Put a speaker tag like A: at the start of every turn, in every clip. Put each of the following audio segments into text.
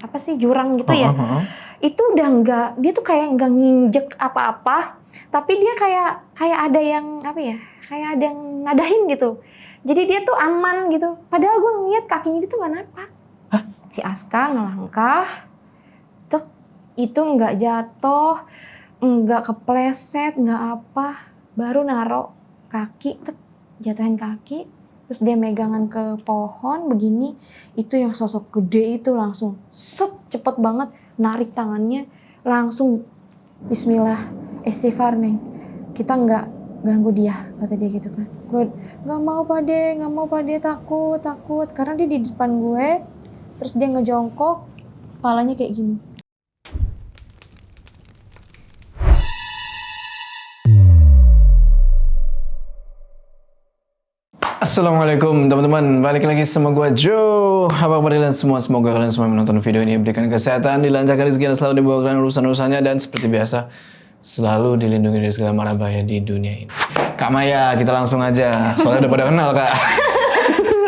A: apa sih jurang gitu ya. Itu udah enggak, dia tuh kayak enggak nginjek apa-apa, tapi dia kayak ada yang apa ya, kayak ada yang nadahin gitu. Jadi dia tuh aman gitu. Padahal gue ngeliat kakinya dia tuh gak napak. Si Aska ngelangkah, itu enggak jatuh, enggak kepleset, enggak apa, baru naruh kaki, jatuhin kaki, terus dia megangan ke pohon begini, itu yang sosok gede itu langsung set cepet banget narik tangannya, langsung Bismillah, istighfar Neng, kita enggak ganggu dia, kata dia gitu kan. Gue nggak mau pade, takut, karena dia di depan gue, terus dia ngejongkok, kepalanya kayak gini.
B: Assalamualaikum teman-teman, balik lagi sama gue Joe. Apa kabar kalian semua? Semoga kalian semua menonton video ini diberikan kesehatan, dilancarkan rezeki, dan selalu dibawakan urusan-urusannya, dan seperti biasa selalu dilindungi dari segala mara bahaya di dunia ini. Kak Maya, kita langsung aja, soalnya udah pada kenal Kak.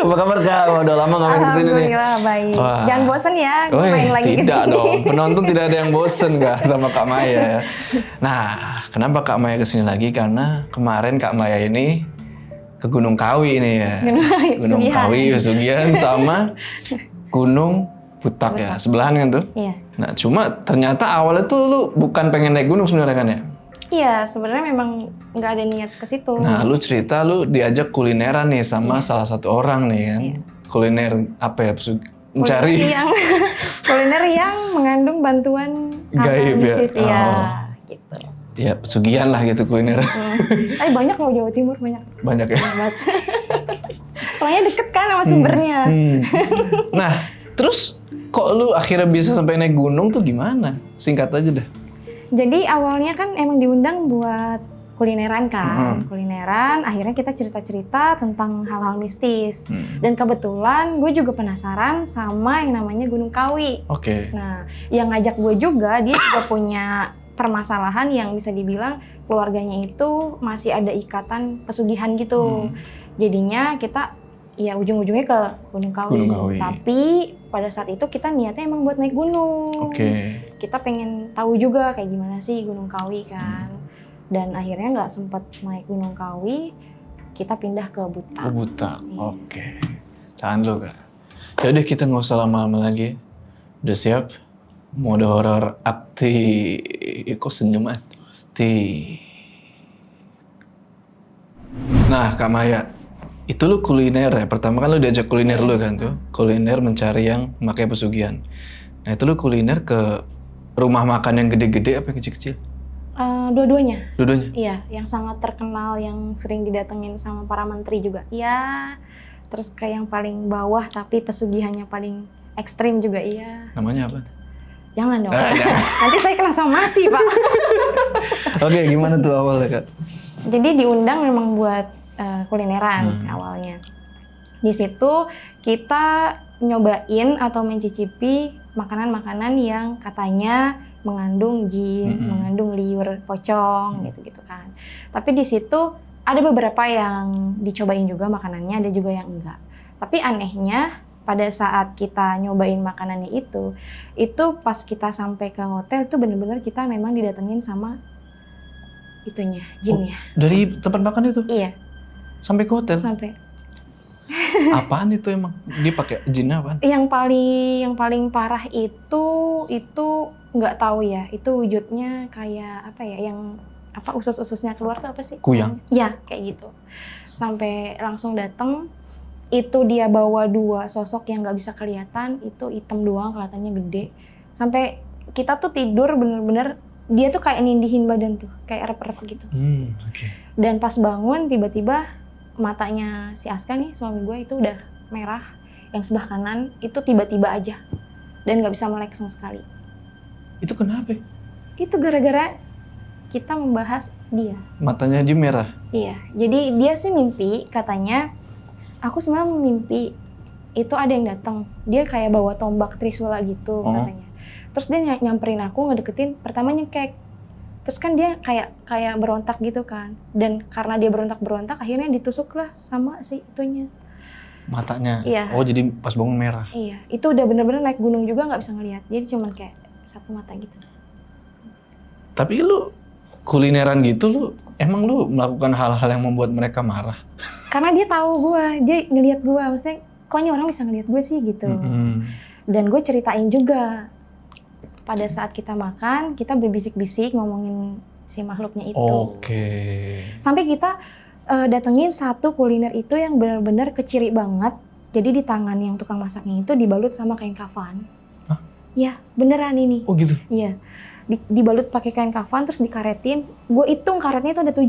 B: Apa kabar Kak? Udah lama gak main kesini nih.
A: Alhamdulillah baik.
B: Wah.
A: Jangan bosen ya, gue main lagi kesini.
B: Tidak dong, penonton tidak ada yang bosen Kak sama Kak Maya ya. Nah, kenapa Kak Maya kesini lagi? Karena kemarin Kak Maya ini ke Gunung Kawi ini ya. Gunung Kawi, Pesugihan sama Gunung Butak ya, sebelahan kan tuh?
A: Iya.
B: Nah, cuma ternyata awalnya tuh lu bukan pengen naik gunung sebenarnya kan ya?
A: Iya, sebenarnya memang nggak ada niat ke situ.
B: Nah, lu cerita lu diajak kulineran nih sama salah satu orang nih kan.
A: Iya.
B: Kuliner apa ya? Mencari
A: kuliner yang mengandung bantuan
B: gaib ya.
A: mistis, iya, gitu.
B: Ya, pesugihan lah gitu kuliner.
A: Tapi banyak loh Jawa Timur, banyak.
B: Banyak ya.
A: Soalnya deket kan sama sumbernya.
B: Nah, terus kok lu akhirnya bisa sampai naik gunung tuh gimana? Singkat aja deh.
A: Jadi awalnya kan emang diundang buat kulineran kan, kulineran. Akhirnya kita cerita-cerita tentang hal-hal mistis. Dan kebetulan gue juga penasaran sama yang namanya Gunung Kawi.
B: Oke.
A: Nah, yang ngajak gue juga, dia juga punya permasalahan yang bisa dibilang keluarganya itu masih ada ikatan pesugihan gitu. Jadinya kita ya ujung-ujungnya ke Gunung Kawi. Tapi pada saat itu kita niatnya emang buat naik gunung. Kita pengen tahu juga kayak gimana sih Gunung Kawi kan. Dan akhirnya nggak sempet naik Gunung Kawi, kita pindah ke Butak.
B: Oh, Butak. Oke. Tahan dulu Kak. Yaudah kita nggak usah lama-lama lagi. Udah siap? Mode horor akti, kok senyum akti. Nah Kak Maya, itu lu kuliner ya? Pertama kan lu diajak kuliner lu kan tuh. Kuliner mencari yang memakai pesugihan. Nah itu lu kuliner ke rumah makan yang gede-gede apa yang kecil-kecil?
A: Dua-duanya.
B: Dua-duanya?
A: Iya, yang sangat terkenal, yang sering didatengin sama para menteri juga. Iya, terus kayak yang paling bawah tapi pesugihannya paling ekstrim juga iya.
B: Namanya apa?
A: Jangan dong, nanti saya kena somasi Pak.
B: Oke, gimana tuh awalnya Kak?
A: Jadi diundang memang buat kulineran awalnya. Di situ kita nyobain atau mencicipi makanan-makanan yang katanya mengandung jin, mengandung liur pocong gitu-gitu kan. Tapi di situ ada beberapa yang dicobain juga makanannya, ada juga yang enggak. Tapi anehnya pada saat kita nyobain makanannya itu pas kita sampai ke hotel itu bener-bener kita memang didatengin sama itunya, jinnya.
B: Dari tempat makan itu?
A: Iya.
B: Sampai ke hotel?
A: Sampai.
B: Apaan itu emang? Dia pakai jinnya apaan?
A: Yang paling parah itu nggak tahu ya. Itu wujudnya kayak apa ya? Yang apa usus-ususnya keluar tuh apa sih?
B: Kuyang?
A: Iya, kayak gitu. Sampai langsung datang. Itu dia bawa dua sosok yang nggak bisa kelihatan, itu hitam doang kelihatannya gede. Sampai kita tuh tidur bener-bener dia tuh kayak nindihin badan tuh, kayak rep-rep gitu. Dan pas bangun tiba-tiba matanya si Aska nih suami gue itu udah merah, yang sebelah kanan itu tiba-tiba aja dan nggak bisa melek sama sekali.
B: Itu kenapa?
A: Itu gara-gara kita membahas dia.
B: Matanya aja merah?
A: Iya, jadi dia sih mimpi katanya. Aku sebenarnya mimpi itu ada yang datang. Dia kayak bawa tombak trisula gitu katanya. Terus dia nyamperin aku, ngedeketin, pertama nyekek. Terus kan dia kayak berontak gitu kan. Dan karena dia berontak akhirnya ditusuk lah sama si itunya.
B: Matanya?
A: Iya.
B: Oh jadi pas bangun merah?
A: Iya, itu udah bener-bener naik gunung juga nggak bisa ngelihat. Jadi cuman kayak satu mata gitu.
B: Tapi lu kulineran gitu, emang lu melakukan hal-hal yang membuat mereka marah?
A: Karena dia tahu gue, dia ngelihat gue, maksudnya kok ini orang bisa ngelihat gue sih gitu. Dan gue ceritain juga pada saat kita makan, kita berbisik-bisik ngomongin si makhluknya itu.
B: Oke.
A: Sampai kita datengin satu kuliner itu yang benar-benar keciri banget. Jadi di tangan yang tukang masaknya itu dibalut sama kain kafan.
B: Hah?
A: Ya beneran ini.
B: Oh gitu?
A: Iya. Dibalut pakai kain kafan terus dikaretin. Gue hitung karetnya itu ada 7.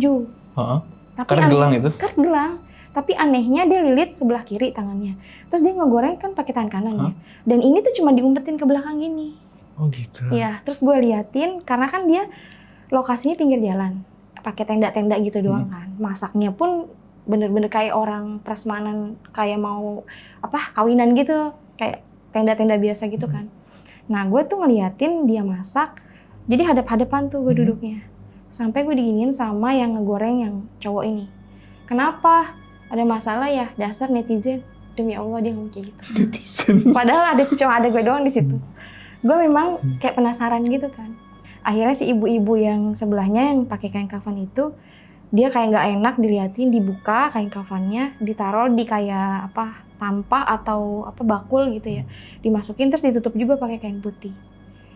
A: Tapi
B: Karet gelang itu?
A: Karet gelang. Tapi anehnya dia lilit sebelah kiri tangannya. Terus dia ngegoreng kan pakai tangan kanan ya. Dan ini tuh cuma diumpetin ke belakang gini.
B: Oh gitu?
A: Iya. Terus gue liatin karena kan dia lokasinya pinggir jalan. Pakai tenda-tenda gitu doang kan. Masaknya pun bener-bener kayak orang prasmanan, kayak mau kawinan gitu, kayak tenda-tenda biasa gitu kan. Nah gue tuh ngeliatin dia masak, jadi hadap-hadapan tuh gue duduknya. Sampai gue diginiin sama yang ngegoreng yang cowok ini. Kenapa? Ada masalah ya? Dasar netizen. Demi Allah dia ngomong kayak gitu.
B: Netizen?
A: Padahal cuma ada gue doang di situ. Gue memang kayak penasaran gitu kan. Akhirnya si ibu-ibu yang sebelahnya yang pakai kain kafan itu, dia kayak nggak enak diliatin, dibuka kain kafannya, ditaruh di kayak tampak atau bakul gitu ya, dimasukin terus ditutup juga pakai kain putih.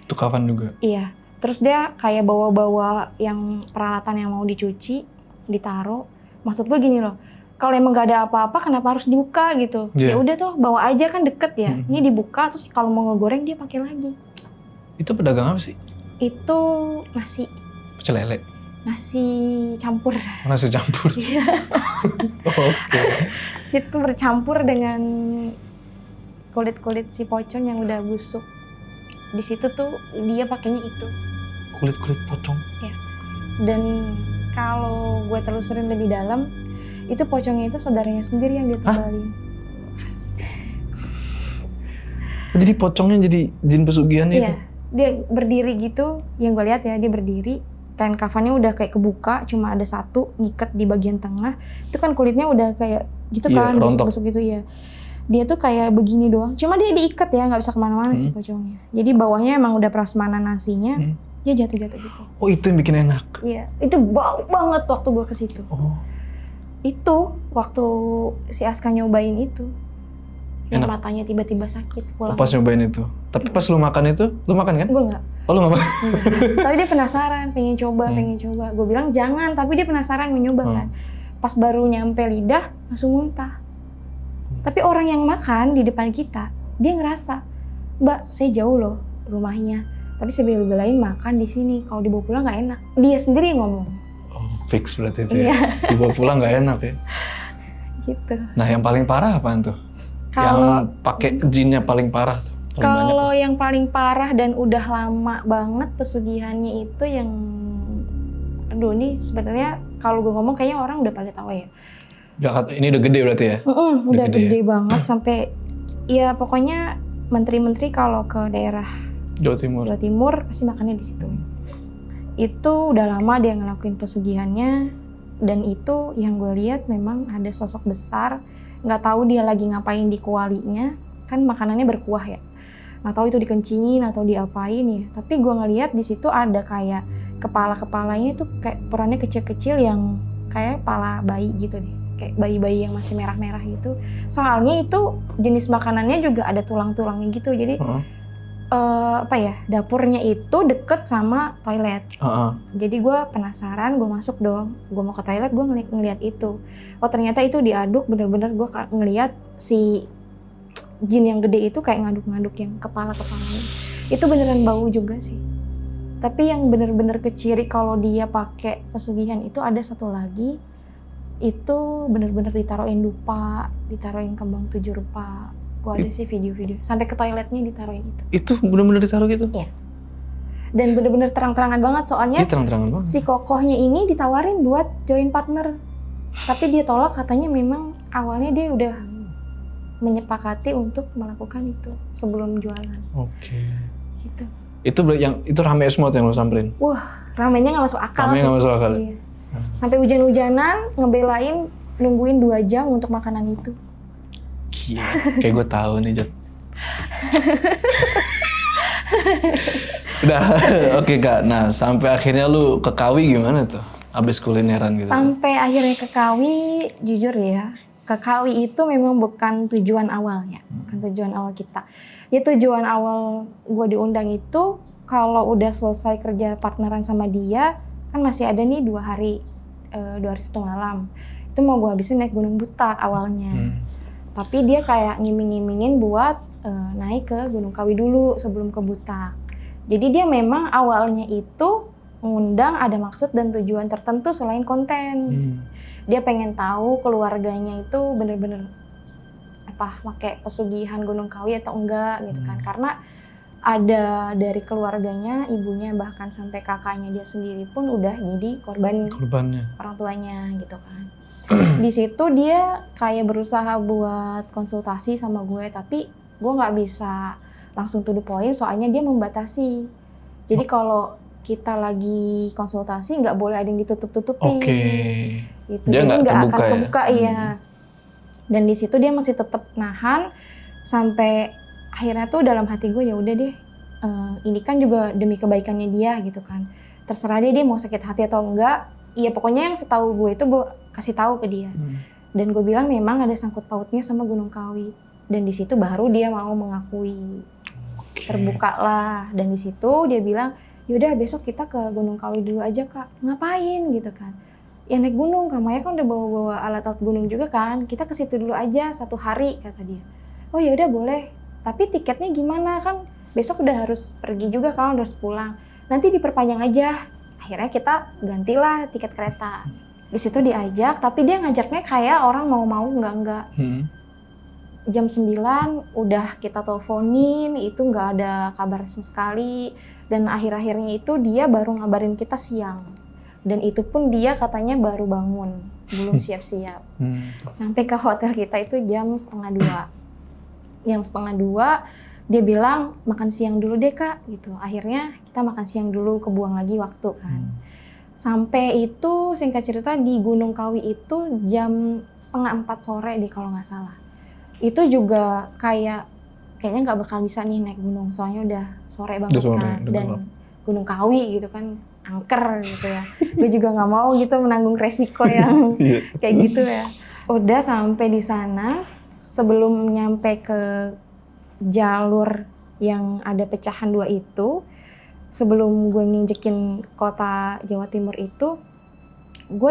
B: Itu kafan juga?
A: Iya. Terus dia kayak bawa-bawa yang peralatan yang mau dicuci, ditaruh. Maksud gue gini loh, kalau emang nggak ada apa-apa, kenapa harus dibuka gitu? Ya udah tuh bawa aja kan deket ya. Ini dibuka terus kalau mau ngegoreng dia pakai lagi. Itu
B: pedagang apa sih?
A: Itu nasi.
B: Pecel lele?
A: Nasi campur.
B: Nasi campur?
A: Iya.
B: Oke.
A: Itu bercampur dengan kulit-kulit si pocong yang udah busuk. Di situ tuh dia pakainya itu.
B: Kulit-kulit pocong?
A: Ya. Dan kalau gue telusurin lebih dalam, itu pocongnya itu saudaranya sendiri yang dia tinggalin.
B: Jadi pocongnya jadi jin pesugihan itu?
A: Iya. Dia berdiri gitu, yang gue lihat ya, dia berdiri, kain kafannya udah kayak kebuka, cuma ada satu ngiket di bagian tengah. Itu kan kulitnya udah kayak gitu kan, busuk-busuk gitu ya. Dia tuh kayak begini doang, cuma dia diikat ya, nggak bisa kemana-mana sih pocongnya. Jadi bawahnya emang udah prasmanan nasinya, dia jatuh-jatuh gitu.
B: Oh itu yang bikin enak?
A: Iya, itu bau banget waktu gue ke situ.
B: Oh.
A: Itu waktu si Aska nyobain itu. Yang
B: enak.
A: matanya tiba-tiba sakit pulang.
B: Pas nyobain itu. Tapi pas lu makan itu, lu makan kan?
A: Gue nggak.
B: Oh lu nggak makan?
A: Tapi dia penasaran, pengen coba. Gue bilang jangan, tapi dia penasaran mau nyoba kan. Pas baru nyampe lidah, langsung muntah. Tapi orang yang makan di depan kita, dia ngerasa, Mbak, saya jauh loh rumahnya. Tapi saya bela-belain makan di sini. Kalau dibawa pulang nggak enak. Dia sendiri yang ngomong.
B: Oh, fix berarti itu ya. Dibawa pulang nggak enak ya.
A: Gitu.
B: Nah yang paling parah apaan tuh? Yang pakai jinnya paling parah tuh.
A: Kalau yang paling parah dan udah lama banget pesugihannya itu yang, aduh ini sebenarnya kalau gue ngomong kayaknya orang udah pada tahu ya.
B: Ini udah gede berarti ya?
A: Udah gede banget sampai ya pokoknya menteri-menteri kalau ke daerah Jawa Timur pasti makannya di situ. Itu udah lama dia ngelakuin pesugihannya dan itu yang gue lihat memang ada sosok besar. Nggak tahu dia lagi ngapain di kualinya, kan makanannya berkuah ya. Nggak tahu itu dikencingin atau diapain ya. Tapi gue ngeliat di situ ada kayak kepala-kepalanya itu kayak ukurannya kecil-kecil yang kayak kepala bayi gitu deh. Kayak bayi-bayi yang masih merah-merah gitu. Soalnya itu jenis makanannya juga ada tulang-tulangnya gitu. Jadi dapurnya itu deket sama toilet. Jadi gue penasaran, gue masuk dong. Gue mau ke toilet, gue ngeliat itu. Oh ternyata itu diaduk, bener-bener gue ngeliat si jin yang gede itu kayak ngaduk-ngaduk yang kepala-kepalanya. Itu beneran bau juga sih. Tapi yang bener-bener keciri kalau dia pakai pesugihan itu ada satu lagi. Itu bener-bener ditaruhin dupa, ditaruhin kembang 7 rupa. Gue ada sih video-video. Sampai ke toiletnya ditaruhin itu.
B: Itu bener-bener ditaruh gitu?
A: Iya. Dan bener-bener terang-terangan banget soalnya.
B: Terang-terangan banget.
A: Si kokohnya ini ditawarin buat join partner. Tapi dia tolak, katanya memang awalnya dia udah menyepakati untuk melakukan itu sebelum jualan.
B: Oke.
A: Gitu.
B: Itu rame semua yang lo samperin?
A: Wah, ramenya nggak masuk akal.
B: Ramenya nggak masuk akal.
A: Iya. Sampai hujan-hujanan ngebelain nungguin 2 jam untuk makanan itu.
B: Gila, kayak gue tahu nih Jod. Udah, oke Kak. Nah, sampai akhirnya lu ke Kawi gimana tuh? Abis kulineran gitu.
A: Sampai akhirnya ke Kawi, jujur ya, ke Kawi itu memang bukan tujuan awalnya, bukan tujuan awal kita. Ya tujuan awal gue diundang itu kalau udah selesai kerja partneran sama dia, kan masih ada nih 2 hari, 2 hari 1 malam. Itu mau gue habisin naik Gunung Butak awalnya. Tapi dia kayak ngiming-ngimingin buat naik ke Gunung Kawi dulu sebelum ke Butak. Jadi dia memang awalnya itu ngundang ada maksud dan tujuan tertentu selain konten. Dia pengen tahu keluarganya itu bener-bener pakai pesugihan Gunung Kawi atau enggak gitu kan. Karena ada dari keluarganya, ibunya bahkan sampai kakaknya dia sendiri pun udah jadi korbannya orang tuanya gitu kan. Di situ dia kayak berusaha buat konsultasi sama gue, tapi gue nggak bisa langsung to the point soalnya dia membatasi. Jadi kalau kita lagi konsultasi nggak boleh ada yang ditutup-tutupi. Gitu.
B: Dia
A: jadi nggak akan
B: ya?
A: kebuka iya. Dan di situ dia masih tetap nahan sampai akhirnya tuh dalam hati gue ya udah deh, ini kan juga demi kebaikannya dia gitu kan. Terserah dia mau sakit hati atau enggak. Iya pokoknya yang setahu gue itu gue kasih tahu ke dia. Dan gue bilang memang ada sangkut pautnya sama Gunung Kawi. Dan di situ baru dia mau mengakui. Terbuka lah. Dan di situ dia bilang, yaudah besok kita ke Gunung Kawi dulu aja Kak. Ngapain gitu kan? Ya naik gunung, Kak Maya kan udah bawa alat gunung juga kan. Kita ke situ dulu aja 1 hari kata dia. Oh ya udah boleh. Tapi tiketnya gimana kan? Besok udah harus pergi juga kan, udah harus pulang. Nanti diperpanjang aja. Akhirnya kita gantilah tiket kereta. Di situ diajak, tapi dia ngajaknya kayak orang mau enggak. Jam 9 udah kita teleponin, itu nggak ada kabar sama sekali. Dan akhir-akhirnya itu dia baru ngabarin kita siang. Dan itu pun dia katanya baru bangun, belum siap-siap. Sampai ke hotel kita itu jam 1:30. Jam 1:30 dia bilang makan siang dulu deh Kak gitu. Akhirnya kita makan siang dulu, kebuang lagi waktu kan. Sampai itu singkat cerita di Gunung Kawi itu jam 3:30 sore deh kalau nggak salah. Itu juga kayaknya nggak bakal bisa nih naik gunung soalnya udah sore banget kan. Dan Gunung Kawi gitu kan angker gitu ya. Gue juga nggak mau gitu menanggung resiko yang kayak gitu ya. Udah sampai di sana sebelum nyampe ke jalur yang ada pecahan 2 itu, sebelum gue nginjekin kota Jawa Timur itu, gue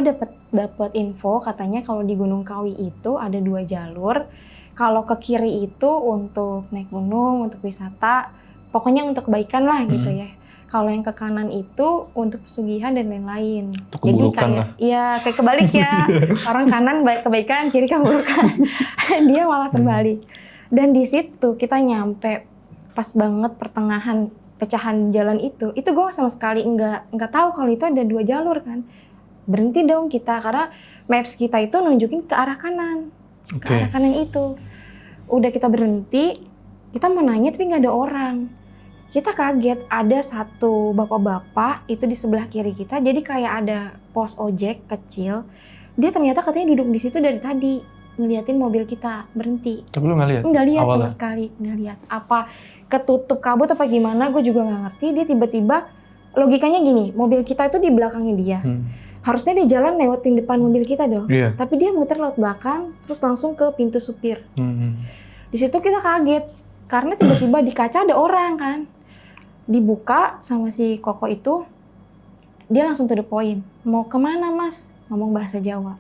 A: dapet info katanya kalau di Gunung Kawi itu ada 2 jalur. Kalau ke kiri itu untuk naik gunung, untuk wisata, pokoknya untuk kebaikan lah gitu ya. Kalau yang ke kanan itu untuk pesugihan dan lain-lain. Jadi kayak kebalik ya. Orang kanan kebaikan, kiri keburukan. Dia malah terbalik. Dan di situ kita nyampe pas banget pertengahan pecahan jalan itu gue sama sekali nggak tahu kalau itu ada 2 jalur kan. Berhenti dong kita karena maps kita itu nunjukin ke arah kanan. Ke arah kanan itu. Udah kita berhenti, kita mau nanya tapi nggak ada orang. Kita kaget ada satu bapak-bapak itu di sebelah kiri kita, jadi kayak ada pos ojek kecil. Dia ternyata katanya duduk di situ dari tadi ngeliatin mobil kita berhenti.
B: Tapi lu nggak lihat?
A: Nggak lihat sama sekali, nggak lihat. Apa ketutup kabut apa gimana? Gue juga nggak ngerti. Dia tiba-tiba logikanya gini, mobil kita itu di belakangnya dia. Harusnya dia jalan lewatin depan mobil kita dong. Tapi dia muter lewat belakang, terus langsung ke pintu supir. Di situ kita kaget karena tiba-tiba di kaca ada orang kan. Dibuka sama si Koko itu, dia langsung to the point. Mau kemana Mas? Ngomong bahasa Jawa.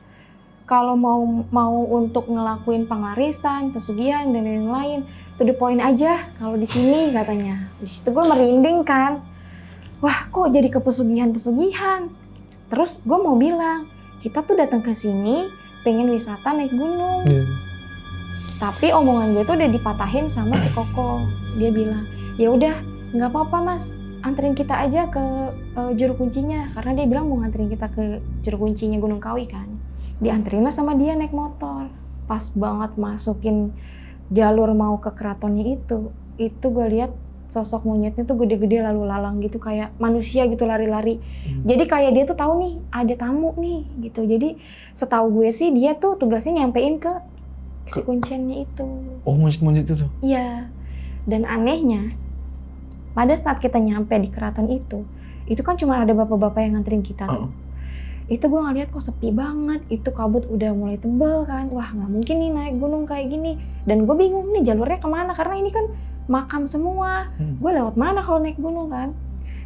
A: Kalau mau untuk ngelakuin pengarisan, pesugihan dan lain-lain, to the point aja. Kalau di sini katanya. Di situ gue merinding kan. Wah, kok jadi ke pesugihan? Terus gue mau bilang, kita tuh datang ke sini pengen wisata naik gunung. Tapi omongan gue tuh udah dipatahin sama si Koko. Dia bilang, ya udah. Nggak apa-apa Mas, anterin kita aja ke juru kuncinya. Karena dia bilang mau nganterin kita ke juru kuncinya Gunung Kawi kan. Dianterin sama dia naik motor. Pas banget masukin jalur mau ke keratonnya itu gue lihat sosok monyetnya tuh gede-gede lalu lalang gitu kayak manusia gitu lari-lari. Jadi kayak dia tuh tahu nih ada tamu nih gitu. Jadi setahu gue sih dia tuh tugasnya nyampein ke si kuncennya itu.
B: Oh, monyet-monyet itu?
A: Iya. Dan anehnya, pada saat kita nyampe di keraton itu kan cuma ada bapak-bapak yang nganterin kita tuh. Itu gue ngeliat kok sepi banget, itu kabut udah mulai tebel kan. Wah nggak mungkin nih naik gunung kayak gini. Dan gue bingung nih jalurnya kemana, karena ini kan makam semua. Gue lewat mana kalau naik gunung kan.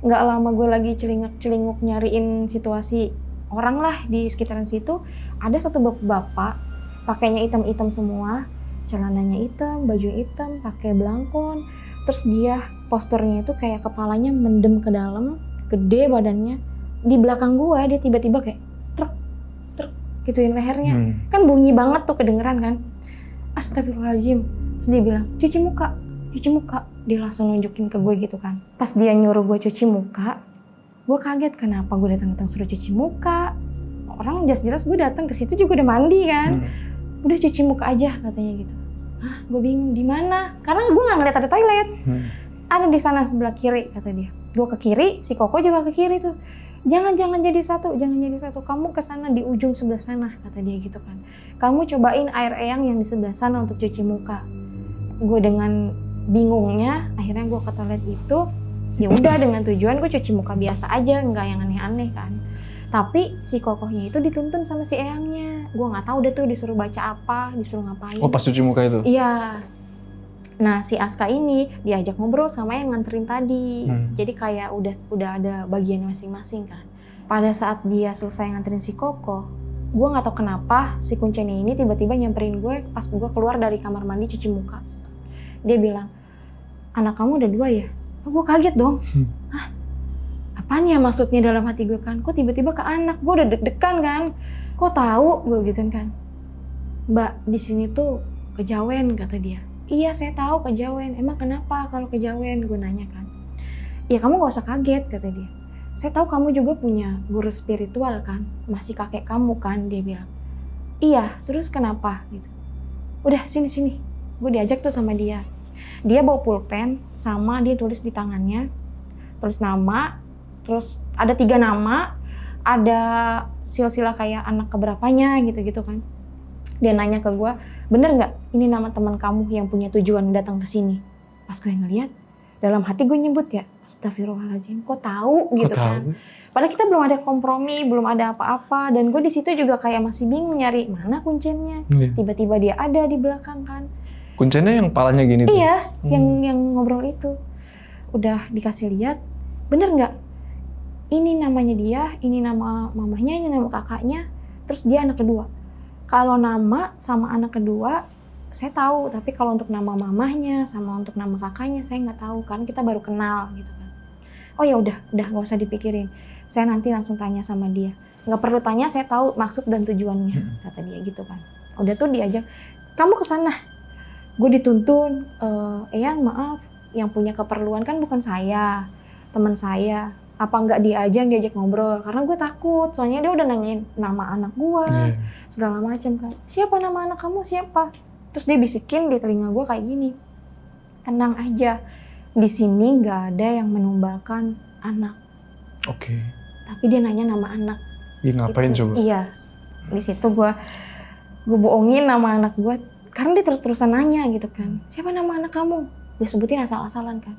A: Nggak lama gue lagi celinguk nyariin situasi orang lah di sekitaran situ. Ada satu bapak, pakainya hitam-hitam semua, celananya hitam, baju hitam, pakai belangkon. Terus dia posturnya itu kayak kepalanya mendem ke dalam, gede badannya. Di belakang gua dia tiba-tiba kayak truk gituin lehernya. Kan bunyi banget tuh, kedengeran kan. Astagfirullahaladzim. Terus dia bilang, cuci muka. Dia langsung nunjukin ke gue gitu kan. Pas dia nyuruh gue cuci muka, gue kaget kenapa gue datang suruh cuci muka. Orang jelas-jelas gue datang ke situ juga udah mandi kan. Udah cuci muka aja katanya gitu. Hah, gue bingung di mana? Karena gue nggak ngeliat ada toilet. Ada di sana sebelah kiri kata dia. Gue ke kiri, si Koko juga ke kiri tuh. Jangan jadi satu. Kamu ke sana di ujung sebelah sana kata dia gitu kan. Kamu cobain air eyang yang di sebelah sana untuk cuci muka. Gue dengan bingungnya, akhirnya gue ke toilet itu. Ya udah dengan tujuan gue cuci muka biasa aja, nggak yang aneh-aneh kan. Tapi si Kokohnya itu dituntun sama si eyangnya. Gue nggak tahu deh tuh disuruh baca apa, disuruh ngapain.
B: Oh pas cuci muka itu?
A: Iya. Nah si Aska ini diajak ngobrol sama yang nganterin tadi. Jadi kayak udah ada bagian masing-masing kan. Pada saat dia selesai nganterin si Koko, gue nggak tahu kenapa si Kunceni ini tiba-tiba nyamperin gue pas gue keluar dari kamar mandi cuci muka. Dia bilang, anak kamu udah 2 ya? Oh, gue kaget dong. Hah? Apaan ya maksudnya dalam hati gue kan? Kok tiba-tiba ke anak? Gue udah deg-degan kan? Kok tahu? Gue gituin kan. Mbak, di sini tuh kejawen kata dia. Iya saya tahu kejawen. Emang kenapa kalau kejawen? Gue nanya kan. Ya kamu gak usah kaget kata dia. Saya tahu kamu juga punya guru spiritual kan. Masih kakek kamu kan dia bilang. Iya terus kenapa gitu. Udah sini. Gue diajak tuh sama dia. Dia bawa pulpen sama dia tulis di tangannya. Tulis nama. Terus ada 3 nama. Ada silsilah kayak anak keberapanya gitu-gitu kan. Dia nanya ke gue, bener nggak ini nama teman kamu yang punya tujuan datang ke sini? Pas gue ngeliat, dalam hati gue nyebut ya, astagfirullahaladzim, kok tahu gitu kan? Padahal kita belum ada kompromi, belum ada apa-apa, dan gue di situ juga kayak masih bingung nyari mana kuncennya. Tiba-tiba dia ada di belakang kan.
B: Kuncennya yang palanya gini tuh?
A: Iya, yang ngobrol itu. Udah dikasih lihat, bener nggak? Ini namanya dia, ini nama mamahnya, ini nama kakaknya, terus dia anak kedua. Kalau nama sama anak kedua saya tahu, tapi kalau untuk nama mamahnya sama untuk nama kakaknya saya nggak tahu kan, kita baru kenal gitu kan. Oh ya udah nggak usah dipikirin. Saya nanti langsung tanya sama dia. Nggak perlu tanya, saya tahu maksud dan tujuannya kata dia gitu kan. Udah tuh diajak, kamu ke sana. Gue dituntun, Eyang maaf, yang punya keperluan kan bukan saya, teman saya. Apa nggak dia aja yang diajak ngobrol, karena gue takut, soalnya dia udah nanyain nama anak gue, segala macam kan. Siapa nama anak kamu, siapa? Terus dia bisikin di telinga gue kayak gini, tenang aja, di sini nggak ada yang menumbalkan anak.
B: Oke.
A: Tapi dia nanya nama anak.
B: Iya ngapain
A: gitu.
B: Coba?
A: Iya, di situ gue bohongin nama anak gue, karena dia terus-terusan nanya gitu kan, siapa nama anak kamu? Dia sebutin asal-asalan kan.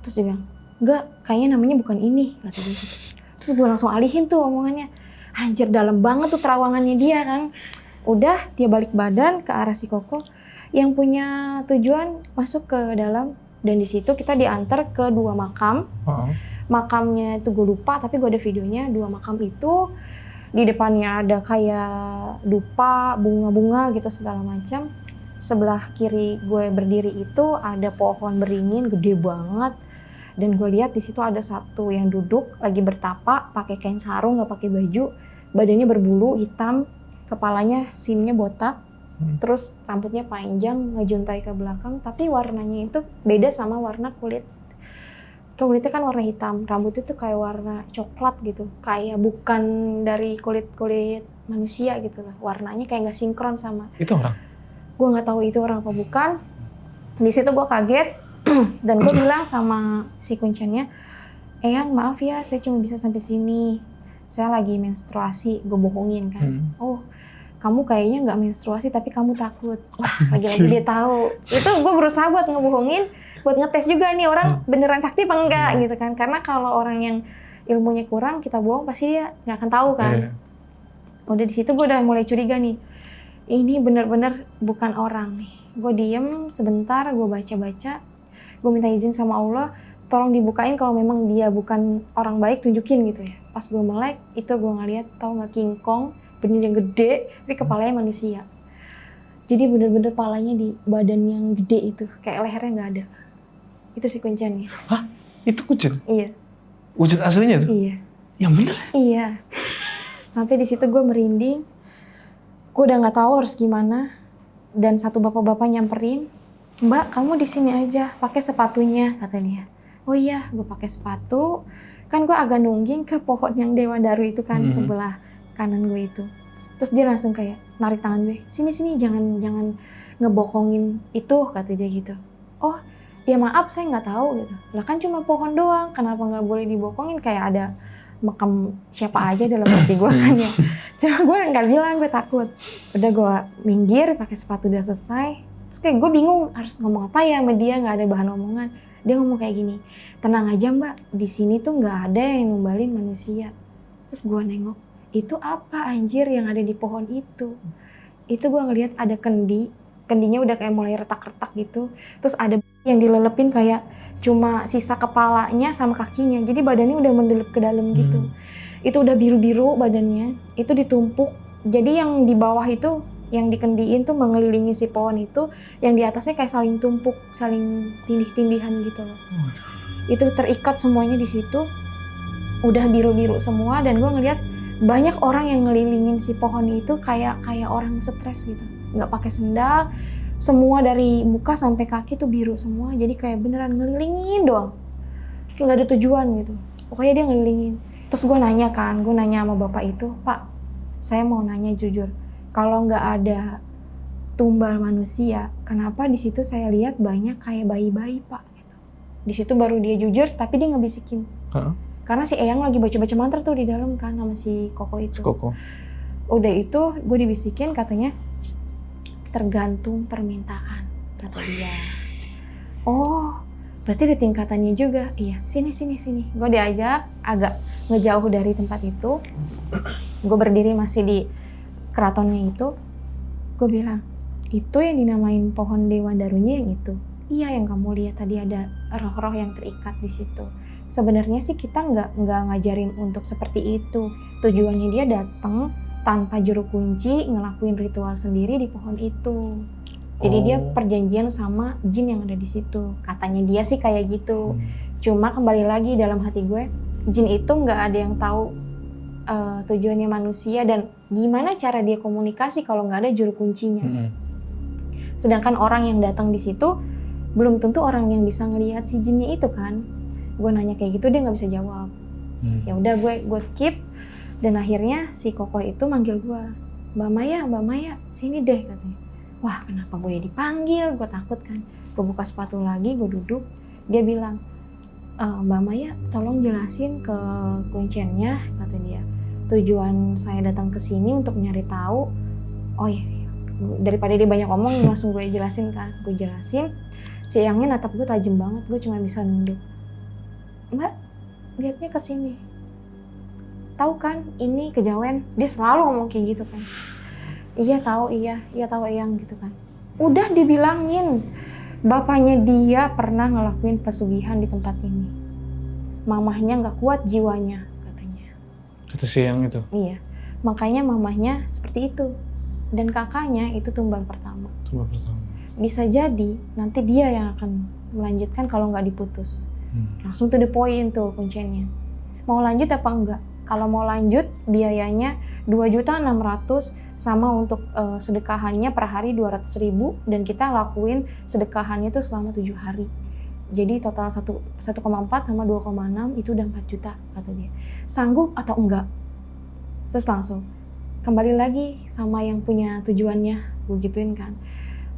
A: Terus dia bilang, enggak, kayaknya namanya bukan ini, kata dia gitu. Terus gue langsung alihin tuh omongannya. Anjir, dalam banget tuh terawangannya dia kan. Udah, dia balik badan ke arah si Koko. Yang punya tujuan masuk ke dalam. Dan di situ kita diantar ke 2 makam. Makamnya itu gue lupa, tapi gue ada videonya. 2 makam itu, di depannya ada kayak dupa, bunga-bunga gitu segala macam. Sebelah kiri gue berdiri itu ada pohon beringin gede banget. Dan gue lihat di situ ada satu yang duduk lagi bertapa, pakai kain sarung, nggak pakai baju, badannya berbulu hitam, kepalanya simnya botak, terus rambutnya panjang ngejuntai ke belakang, tapi warnanya itu beda sama warna kulit. Kulitnya kan warna hitam, rambutnya tuh kayak warna coklat gitu, kayak bukan dari kulit manusia gitu lah, warnanya kayak nggak sinkron sama.
B: Itu orang?
A: Gue nggak tahu itu orang apa bukan. Di situ gue kaget. Dan gue bilang sama si kuncennya, Eyang maaf ya saya cuma bisa sampai sini, saya lagi menstruasi. Gue bohongin kan. Oh kamu kayaknya nggak menstruasi tapi kamu takut. Wah, lagi-lagi dia tahu. Itu gue berusaha buat ngebohongin, buat ngetes juga nih orang beneran sakti apa enggak gitu kan. Karena kalau orang yang ilmunya kurang kita bohong pasti dia nggak akan tahu kan. Udah di situ gue udah mulai curiga nih. Ini bener-bener bukan orang nih. Gue diem sebentar, gue baca-baca, gue minta izin sama Allah, tolong dibukain kalau memang dia bukan orang baik, tunjukin gitu ya. Pas gue melek, itu gue ngeliat, tau nggak, King Kong, bener yang gede, tapi kepalanya manusia. Jadi bener-bener palanya di badan yang gede itu, kayak lehernya nggak ada. Itu sih kunciannya.
B: Hah? Itu kucing?
A: Iya.
B: Wujud aslinya tuh?
A: Iya.
B: Yang bener?
A: Iya. Sampai di situ gue merinding, gue udah nggak tahu harus gimana. Dan satu bapak-bapak nyamperin, Mbak, kamu di sini aja, pakai sepatunya, kata dia. Oh iya, gue pakai sepatu. Kan gue agak nungging ke pohon yang Dewandaru itu kan, sebelah kanan gue itu. Terus dia langsung kayak narik tangan gue, sini jangan ngebohongin itu, kata dia gitu. Oh ya maaf, saya nggak tahu gitu. Lah kan cuma pohon doang, kenapa nggak boleh dibohongin, kayak ada makam siapa aja dalam hati gue kan ya. Cuma gue nggak bilang, gue takut. Udah gue minggir, pakai sepatu udah selesai. Terus kayak gue bingung harus ngomong apa ya sama dia, nggak ada bahan omongan. Dia ngomong kayak gini, tenang aja Mbak, di sini tuh nggak ada yang numbalin manusia. Terus gue nengok, itu apa anjir yang ada di pohon itu? Itu gue ngeliat ada kendinya udah kayak mulai retak-retak gitu. Terus ada yang dilelepin kayak cuma sisa kepalanya sama kakinya. Jadi badannya udah mendelep ke dalam gitu. Itu udah biru-biru badannya, itu ditumpuk. Jadi yang di bawah itu, yang dikendiin tuh mengelilingi si pohon itu, yang di atasnya kayak saling tumpuk, saling tindih-tindihan gitu loh. Itu terikat semuanya di situ. Udah biru-biru semua, dan gue ngeliat banyak orang yang ngelilingin si pohon itu kayak orang stres gitu. Nggak pakai sendal, semua dari muka sampai kaki tuh biru semua. Jadi kayak beneran ngelilingin doang. Kayak nggak ada tujuan gitu. Pokoknya dia ngelilingin. Terus gue nanya sama bapak itu, Pak, saya mau nanya jujur. Kalau nggak ada tumbal manusia, kenapa di situ saya lihat banyak kayak bayi-bayi, Pak? Gitu. Di situ baru dia jujur, tapi dia ngebisikin. Karena si Eyang lagi baca-baca mantra tuh di dalam kan sama si Koko itu. Udah itu gue dibisikin, katanya tergantung permintaan, kata dia. Oh, berarti ada tingkatannya juga. Iya, sini. Gue diajak agak ngejauh dari tempat itu. Gue berdiri masih di keratonnya itu. Gue bilang, itu yang dinamain pohon Dewandarunya yang itu. Iya, yang kamu lihat tadi ada roh-roh yang terikat di situ. Sebenarnya sih kita nggak ngajarin untuk seperti itu. Tujuannya dia datang tanpa juru kunci, ngelakuin ritual sendiri di pohon itu. Jadi dia perjanjian sama jin yang ada di situ. Katanya dia sih kayak gitu. Cuma kembali lagi dalam hati gue, jin itu nggak ada yang tahu tujuannya manusia dan gimana cara dia komunikasi kalau nggak ada juru kuncinya. Sedangkan orang yang datang di situ belum tentu orang yang bisa ngelihat si jinnya itu kan. Gue nanya kayak gitu, dia nggak bisa jawab. Ya udah gue keep, dan akhirnya si Koko itu manggil gue, Mbak Maya, sini deh, katanya. Wah, kenapa gue dipanggil? Gue takut kan. Gue buka sepatu lagi, gue duduk. Dia bilang, Mbak Maya, tolong jelasin ke kunciannya, kata dia. Tujuan saya datang ke sini untuk nyari tahu. Oh iya, daripada dia banyak ngomong, langsung gue jelasin kan. Gue jelasin. Si Eyangnya natap gue tajam banget. Gue cuma bisa nunduk. Mbak, lihatnya ke sini. Tahu kan, ini kejawen. Dia selalu ngomong kayak gitu kan. Iya tahu Eyang gitu kan. Udah dibilangin, bapaknya dia pernah ngelakuin pesugihan di tempat ini. Mamahnya nggak kuat jiwanya, katanya.
B: Kata si Eyang itu?
A: Iya, makanya mamahnya seperti itu. Dan kakaknya itu tumbal pertama. Bisa jadi nanti dia yang akan melanjutkan kalau nggak diputus. Langsung to the point tuh kuncinya. Mau lanjut apa enggak? Kalau mau lanjut biayanya 2.600.000 sama untuk sedekahannya per hari 200.000 dan kita lakuin sedekahannya tuh selama 7 hari. Jadi total 1,4 sama 2,6 itu udah 4 juta kata dia. Sanggup atau enggak? Terus langsung kembali lagi sama yang punya tujuannya, gue gituin kan.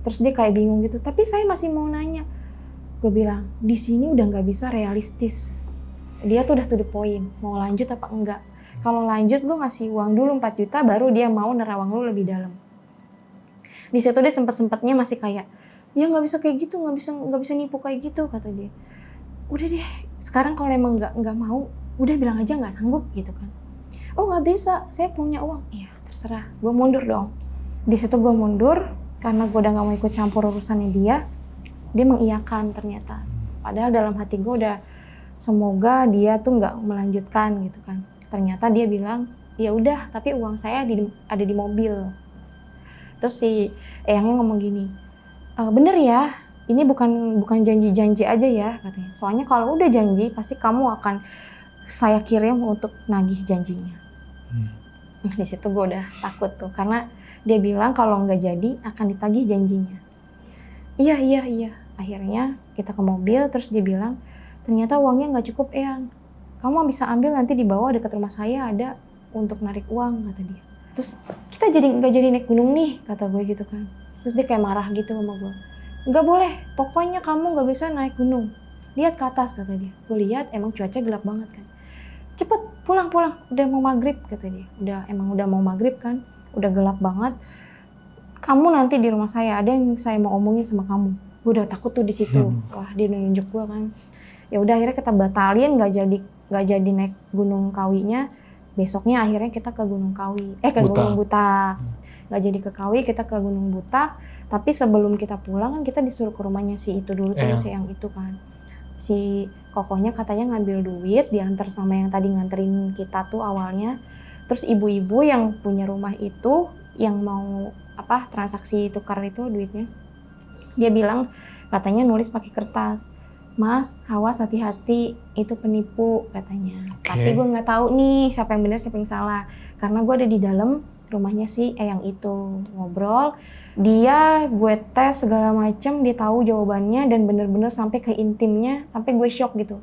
A: Terus dia kayak bingung gitu, tapi saya masih mau nanya. Gue bilang, di sini udah nggak bisa realistis. Dia tuh udah to the point, mau lanjut apa enggak. Kalau lanjut lu ngasih uang dulu 4 juta baru dia mau nerawang lu lebih dalam. Di situ dia sempet-sempetnya masih kayak, ya nggak bisa kayak gitu, nggak bisa nipu kayak gitu, kata dia. Udah deh, sekarang kalau emang nggak mau, udah bilang aja nggak sanggup gitu kan. Oh nggak bisa, saya punya uang. Iya terserah, gue mundur dong. Di situ gue mundur karena gue udah nggak mau ikut campur urusannya dia. Dia mengiyakan ternyata. Padahal dalam hati gue udah semoga dia tuh nggak melanjutkan gitu kan. Ternyata dia bilang, ya udah, tapi uang saya ada di mobil. Terus si Eyangnya ngomong gini, bener ya, ini bukan janji-janji aja ya katanya. Soalnya kalau udah janji pasti kamu akan saya kirim untuk nagih janjinya. Di situ gue udah takut tuh karena dia bilang kalau nggak jadi akan ditagih janjinya. Iya. Akhirnya kita ke mobil terus dia bilang ternyata uangnya nggak cukup Eyang. Kamu bisa ambil nanti di bawah dekat rumah saya ada untuk narik uang kata dia. Terus kita nggak jadi naik gunung nih kata gue gitu kan. Terus dia kayak marah gitu sama gue. Nggak boleh, pokoknya kamu nggak bisa naik gunung. Lihat ke atas kata dia. Gue lihat emang cuaca gelap banget kan. Cepet pulang, udah mau maghrib kata dia. Udah mau maghrib kan, udah gelap banget. Kamu nanti di rumah saya ada yang saya mau omongin sama kamu. Gue udah takut tuh di situ. Wah dia nunjuk gue kan. Ya udah akhirnya kita batalin, nggak jadi naik Gunung Kawinya. Besoknya akhirnya kita ke Gunung Kawi, Gunung Butak. Nggak jadi ke Kawi, kita ke Gunung Butak. Tapi sebelum kita pulang kan kita disuruh ke rumahnya si itu dulu tuh, si yang itu kan. Si kokonya katanya ngambil duit, diantar sama yang tadi nganterin kita tuh awalnya. Terus ibu-ibu yang punya rumah itu, yang mau transaksi tukar itu duitnya. Dia bilang katanya nulis pakai kertas. Mas, awas hati-hati, itu penipu katanya. Tapi gue nggak tahu nih siapa yang benar siapa yang salah. Karena gue ada di dalam rumahnya si Eyang itu ngobrol. Dia gue tes segala macem, dia tahu jawabannya dan bener-bener sampai ke intimnya, sampai gue shock gitu.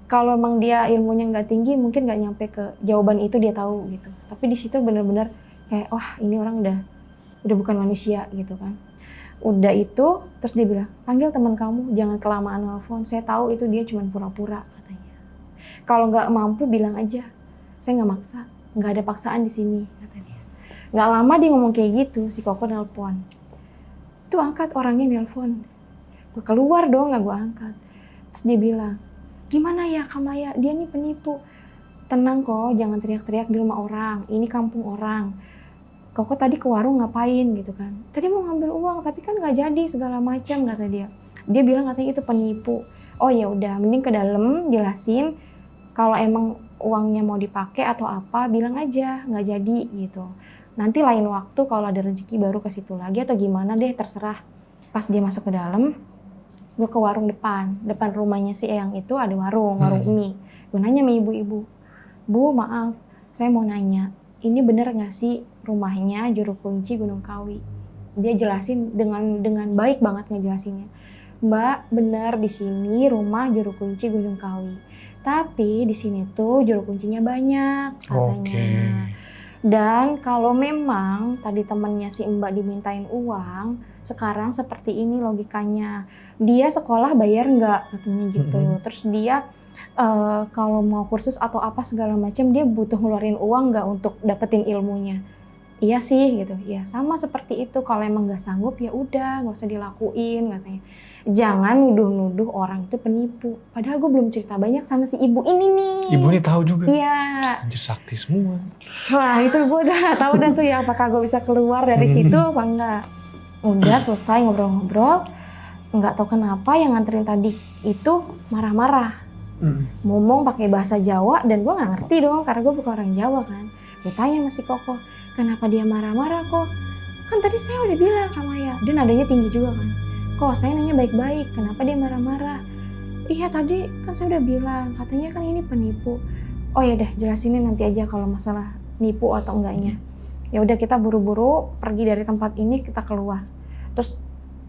A: Kalau emang dia ilmunya nggak tinggi, mungkin nggak nyampe ke jawaban itu dia tahu gitu. Tapi di situ bener-bener kayak wah ini orang udah bukan manusia gitu kan. Udah itu, terus dia bilang, panggil teman kamu, jangan kelamaan nelfon. Saya tahu itu dia cuma pura-pura katanya. Kalau nggak mampu bilang aja, saya nggak maksa, nggak ada paksaan di sini katanya. Nggak lama dia ngomong kayak gitu, si Koko nelpon. Itu angkat orangnya nelpon. Gue keluar dong, nggak gue angkat. Terus dia bilang, gimana ya Kak Maya, dia nih penipu. Tenang kok, jangan teriak-teriak di rumah orang, ini kampung orang. Koko tadi ke warung ngapain gitu kan. Tadi mau ngambil uang tapi kan nggak jadi segala macam kata dia. Dia bilang katanya itu penipu. Oh ya udah, mending ke dalam jelasin kalau emang uangnya mau dipakai atau apa bilang aja nggak jadi gitu. Nanti lain waktu kalau ada rezeki baru ke situ lagi atau gimana deh terserah. Pas dia masuk ke dalam, gue ke warung depan rumahnya si Eyang itu ada warung mie. Gue nanya sama ibu-ibu, Bu maaf, saya mau nanya. Ini bener nggak sih rumahnya Juru Kunci Gunung Kawi? Dia jelasin dengan baik banget ngejelasinnya. Mbak, bener di sini rumah Juru Kunci Gunung Kawi. Tapi di sini tuh juru kuncinya banyak katanya. Dan kalau memang tadi temennya si Mbak dimintain uang, sekarang seperti ini logikanya. Dia sekolah bayar nggak katanya gitu. Terus dia kalau mau kursus atau apa segala macam dia butuh ngeluarin uang nggak untuk dapetin ilmunya. Iya sih gitu. Ya sama seperti itu. Kalau emang nggak sanggup ya udah nggak usah dilakuin katanya. Jangan nuduh-nuduh orang itu penipu. Padahal gue belum cerita banyak sama si ibu ini nih.
B: Ibu ini tahu juga.
A: Iya.
B: Anjir sakti semua.
A: Wah itu gue udah tahu dah tuh ya apakah gue bisa keluar dari situ apa enggak. Udah selesai ngobrol-ngobrol. Nggak tahu kenapa yang nganterin tadi itu marah-marah. Ngomong pakai bahasa Jawa dan gue nggak ngerti dong karena gue bukan orang Jawa kan. Gue tanya sama si Koko, kenapa dia marah-marah kok? Kan tadi saya udah bilang Kak Maya, dia nadanya tinggi juga kan. Kok saya nanya baik-baik, kenapa dia marah-marah? Iya tadi kan saya udah bilang, katanya kan ini penipu. Oh ya deh jelasinnya nanti aja kalau masalah nipu atau enggaknya. Ya udah kita buru-buru pergi dari tempat ini kita keluar. Terus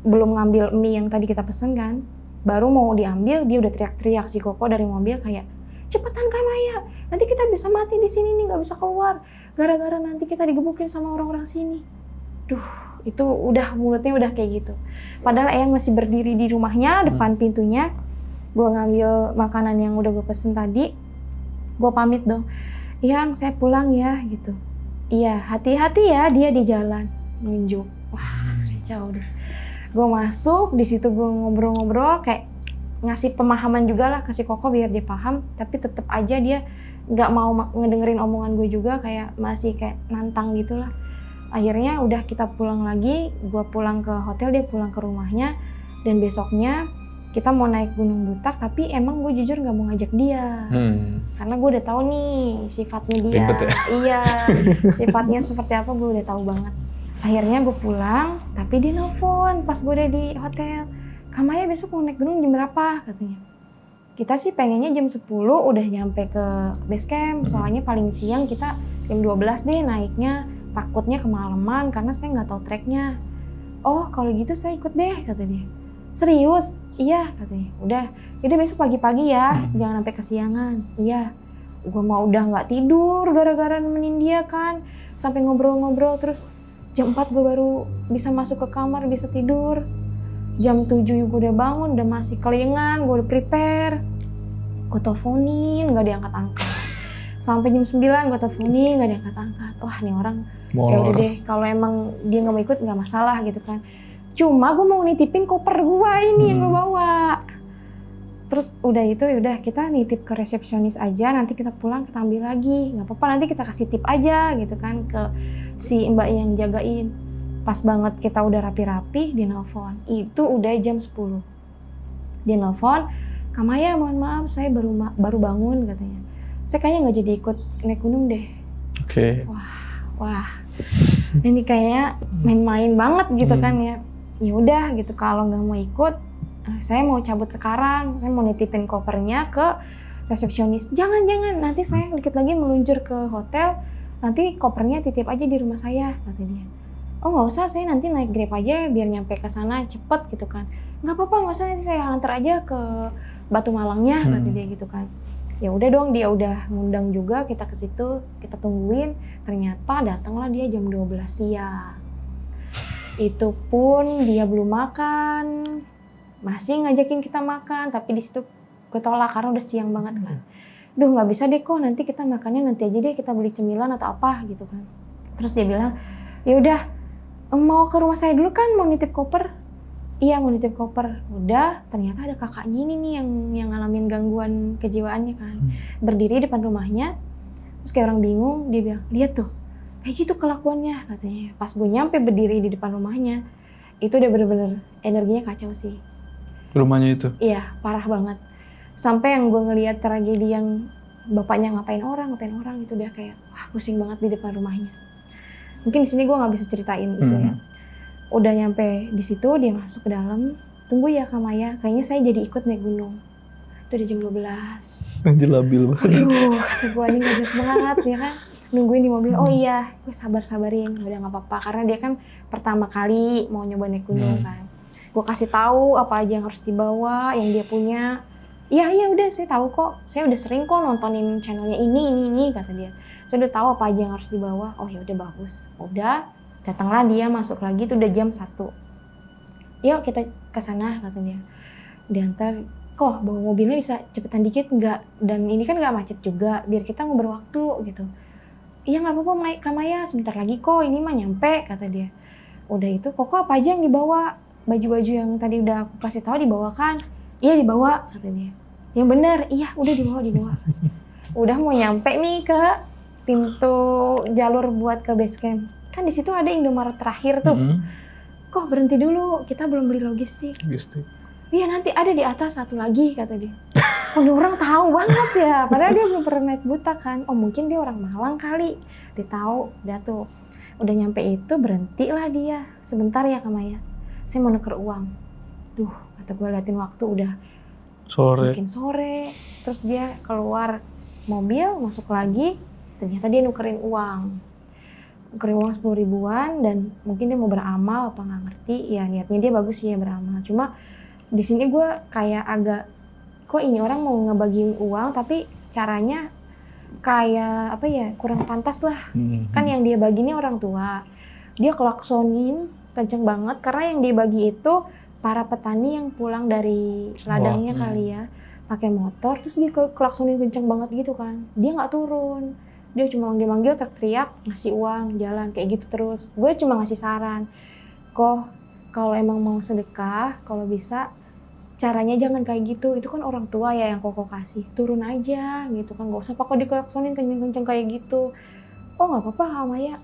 A: belum ngambil mie yang tadi kita pesen kan. Baru mau diambil dia udah teriak-teriak si Koko dari mobil kayak cepetan Kak Maya, nanti kita bisa mati di sini nih nggak bisa keluar gara-gara nanti kita digebukin sama orang-orang sini. Duh itu udah mulutnya udah kayak gitu. Padahal Eyang masih berdiri di rumahnya depan pintunya. Gue ngambil makanan yang udah gue pesen tadi. Gue pamit dong. Yang saya pulang ya gitu. Iya, hati-hati ya dia di jalan nunjuk. Wah, kacau deh. Gue masuk di situ, gue ngobrol-ngobrol kayak ngasih pemahaman juga lah ke si Koko biar dia paham, tapi tetep aja dia nggak mau ngedengerin omongan gue juga, kayak masih kayak nantang gitulah. Akhirnya udah kita pulang lagi, gue pulang ke hotel, dia pulang ke rumahnya, dan besoknya kita mau naik Gunung Butak, tapi emang gue jujur nggak mau ngajak dia. Karena gue udah tahu nih sifatnya dia.
B: Ribet ya?
A: Iya, sifatnya seperti apa gue udah tahu banget. Akhirnya gue pulang, tapi dia nelfon pas gue udah di hotel. Kamaya besok mau naik gunung jam berapa? Katanya. Kita sih pengennya jam 10 udah nyampe ke base camp, soalnya paling siang kita jam 12 deh naiknya. Takutnya kemalaman karena saya nggak tahu treknya. Oh kalau gitu saya ikut deh, kata dia. Serius? Iya, katanya. Udah besok pagi-pagi ya, jangan sampai kesiangan. Iya. Gue mau udah nggak tidur gara-gara nemenin dia kan. Sampai ngobrol-ngobrol terus jam 4 gue baru bisa masuk ke kamar, bisa tidur. Jam 7 gue udah bangun, udah masih kelingan, gue udah prepare. Gue teleponin, nggak diangkat-angkat. Sampai jam 9 gue teleponin, nggak diangkat-angkat. Wah nih orang, ya udah deh, kalau emang dia nggak mau ikut nggak masalah gitu kan. Cuma gue mau nitipin koper gue ini yang gue bawa. Terus udah itu, udah kita nitip ke resepsionis aja, nanti kita pulang kita ambil lagi. Nggak apa-apa, nanti kita kasih tip aja gitu kan ke si mbak yang jagain. Pas banget kita udah rapi-rapi, dia nelfon. Itu udah jam 10. Dia nelfon, Kamaya mohon maaf saya baru bangun katanya. Saya kayaknya nggak jadi ikut naik gunung deh.
B: Oke.
A: Wah, ini kayaknya main-main banget gitu kan ya. Ya udah gitu, kalau nggak mau ikut, saya mau cabut sekarang. Saya mau nitipin kopernya ke resepsionis. Jangan, nanti saya dikit lagi meluncur ke hotel. Nanti kopernya titip aja di rumah saya, kata dia. Oh nggak usah, saya nanti naik Grab aja biar nyampe ke sana cepet gitu kan. Nggak apa-apa, nggak usah, nanti saya antar aja ke Batu Malangnya, kata dia gitu kan. Ya udah dong, dia udah ngundang juga kita ke situ, kita tungguin. Ternyata datanglah dia jam 12 siang. Itu pun dia belum makan, masih ngajakin kita makan, tapi di situ gue tolak karena udah siang banget kan. Duh nggak bisa deh kok, nanti kita makannya nanti aja deh, kita beli cemilan atau apa gitu kan. Terus dia bilang, ya udah mau ke rumah saya dulu kan, mau nitip koper. Iya mau nitip koper. Udah, ternyata ada kakaknya ini nih yang ngalamin gangguan kejiwaannya kan. Berdiri depan rumahnya, terus kayak orang bingung, dia bilang, lihat tuh, kayak gitu kelakuannya katanya. Pas gue nyampe berdiri di depan rumahnya, itu udah bener-bener energinya kacau sih.
B: Rumahnya itu?
A: Iya, parah banget. Sampai yang gue ngelihat tragedi yang bapaknya ngapain orang, itu udah kayak, wah pusing banget di depan rumahnya. Mungkin di sini gue nggak bisa ceritain itu ya. Udah nyampe di situ, dia masuk ke dalam. Tunggu ya Kamaya, kayaknya saya jadi ikut naik gunung. Itu udah jam 12.
B: Anjir labil banget.
A: Aduh, kata gue ini gak semangat ya kan. Nungguin di mobil, oh iya, gue sabar-sabarin. Udah gak apa-apa, karena dia kan pertama kali mau nyoba naik gunung kan. Gue kasih tahu apa aja yang harus dibawa, yang dia punya. Iya udah saya tahu kok, saya udah sering kok nontonin channelnya ini, kata dia. Saya udah tahu apa aja yang harus dibawa. Oh ya udah bagus. Udah. Datanglah dia masuk lagi, itu udah jam 1. Yuk kita ke sana, kata dia. Diantar, kok bawa mobilnya bisa cepetan dikit nggak? Dan ini kan nggak macet juga, biar kita ngobrol waktu gitu. Iya nggak apa-apa Kamaya, sebentar lagi kok, ini mah nyampe, kata dia. Udah itu, kok apa aja yang dibawa? Baju-baju yang tadi udah aku kasih tahu dibawa kan? Iya dibawa, kata dia. Yang bener, iya udah dibawa. Udah mau nyampe nih ke pintu jalur buat ke base camp. Kan di situ ada Indomaret terakhir tuh. Kok berhenti dulu, kita belum beli logistik. Iya nanti ada di atas satu lagi, kata dia. Udah orang tahu banget ya, padahal dia belum pernah naik Butak kan. Oh mungkin dia orang Malang kali. Dia tahu, udah tuh. Udah nyampe itu berhentilah dia. Sebentar ya Kamaya, saya mau nuker uang. Tuh kata gue, liatin waktu udah makin sore. Terus dia keluar mobil, masuk lagi. Ternyata dia nukerin uang 10 ribuan, dan mungkin dia mau beramal apa nggak ngerti ya, niatnya dia bagus sih ya beramal. Cuma di sini gue kayak agak, kok ini orang mau ngebagiin uang tapi caranya kayak apa ya, kurang pantas lah. Kan yang dia bagi ini orang tua, dia klaksonin kenceng banget karena yang dia bagi itu para petani yang pulang dari ladangnya kali ya, pakai motor, terus dia klaksonin kenceng banget gitu kan. Dia nggak turun. Dia cuma manggil-manggil, teriak, ngasih uang, jalan kayak gitu terus. Gue cuma ngasih saran, kok kalau emang mau sedekah, kalau bisa caranya jangan kayak gitu. Itu kan orang tua ya yang kok kasih. Turun aja gitu kan, gak usah pakai dikelaksonin kenceng-kenceng kayak gitu. Oh nggak apa-apa Maya.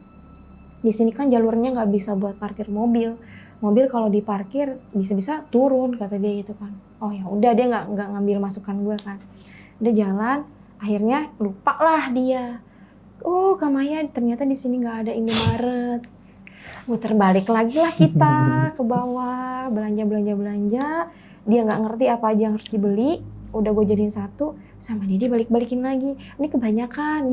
A: Di sini kan jalurnya nggak bisa buat parkir mobil. Mobil kalau diparkir bisa-bisa turun kata dia gitu kan. Oh ya udah, dia nggak ngambil masukan gue kan. Dia jalan, akhirnya lupa lah dia. Oh Kak Maya ternyata di sini nggak ada Indomaret. Muter balik lagi lah kita ke bawah, belanja. Dia nggak ngerti apa aja yang harus dibeli. Udah gue jadiin satu, sama dia balik-balikin lagi. Ini kebanyakan.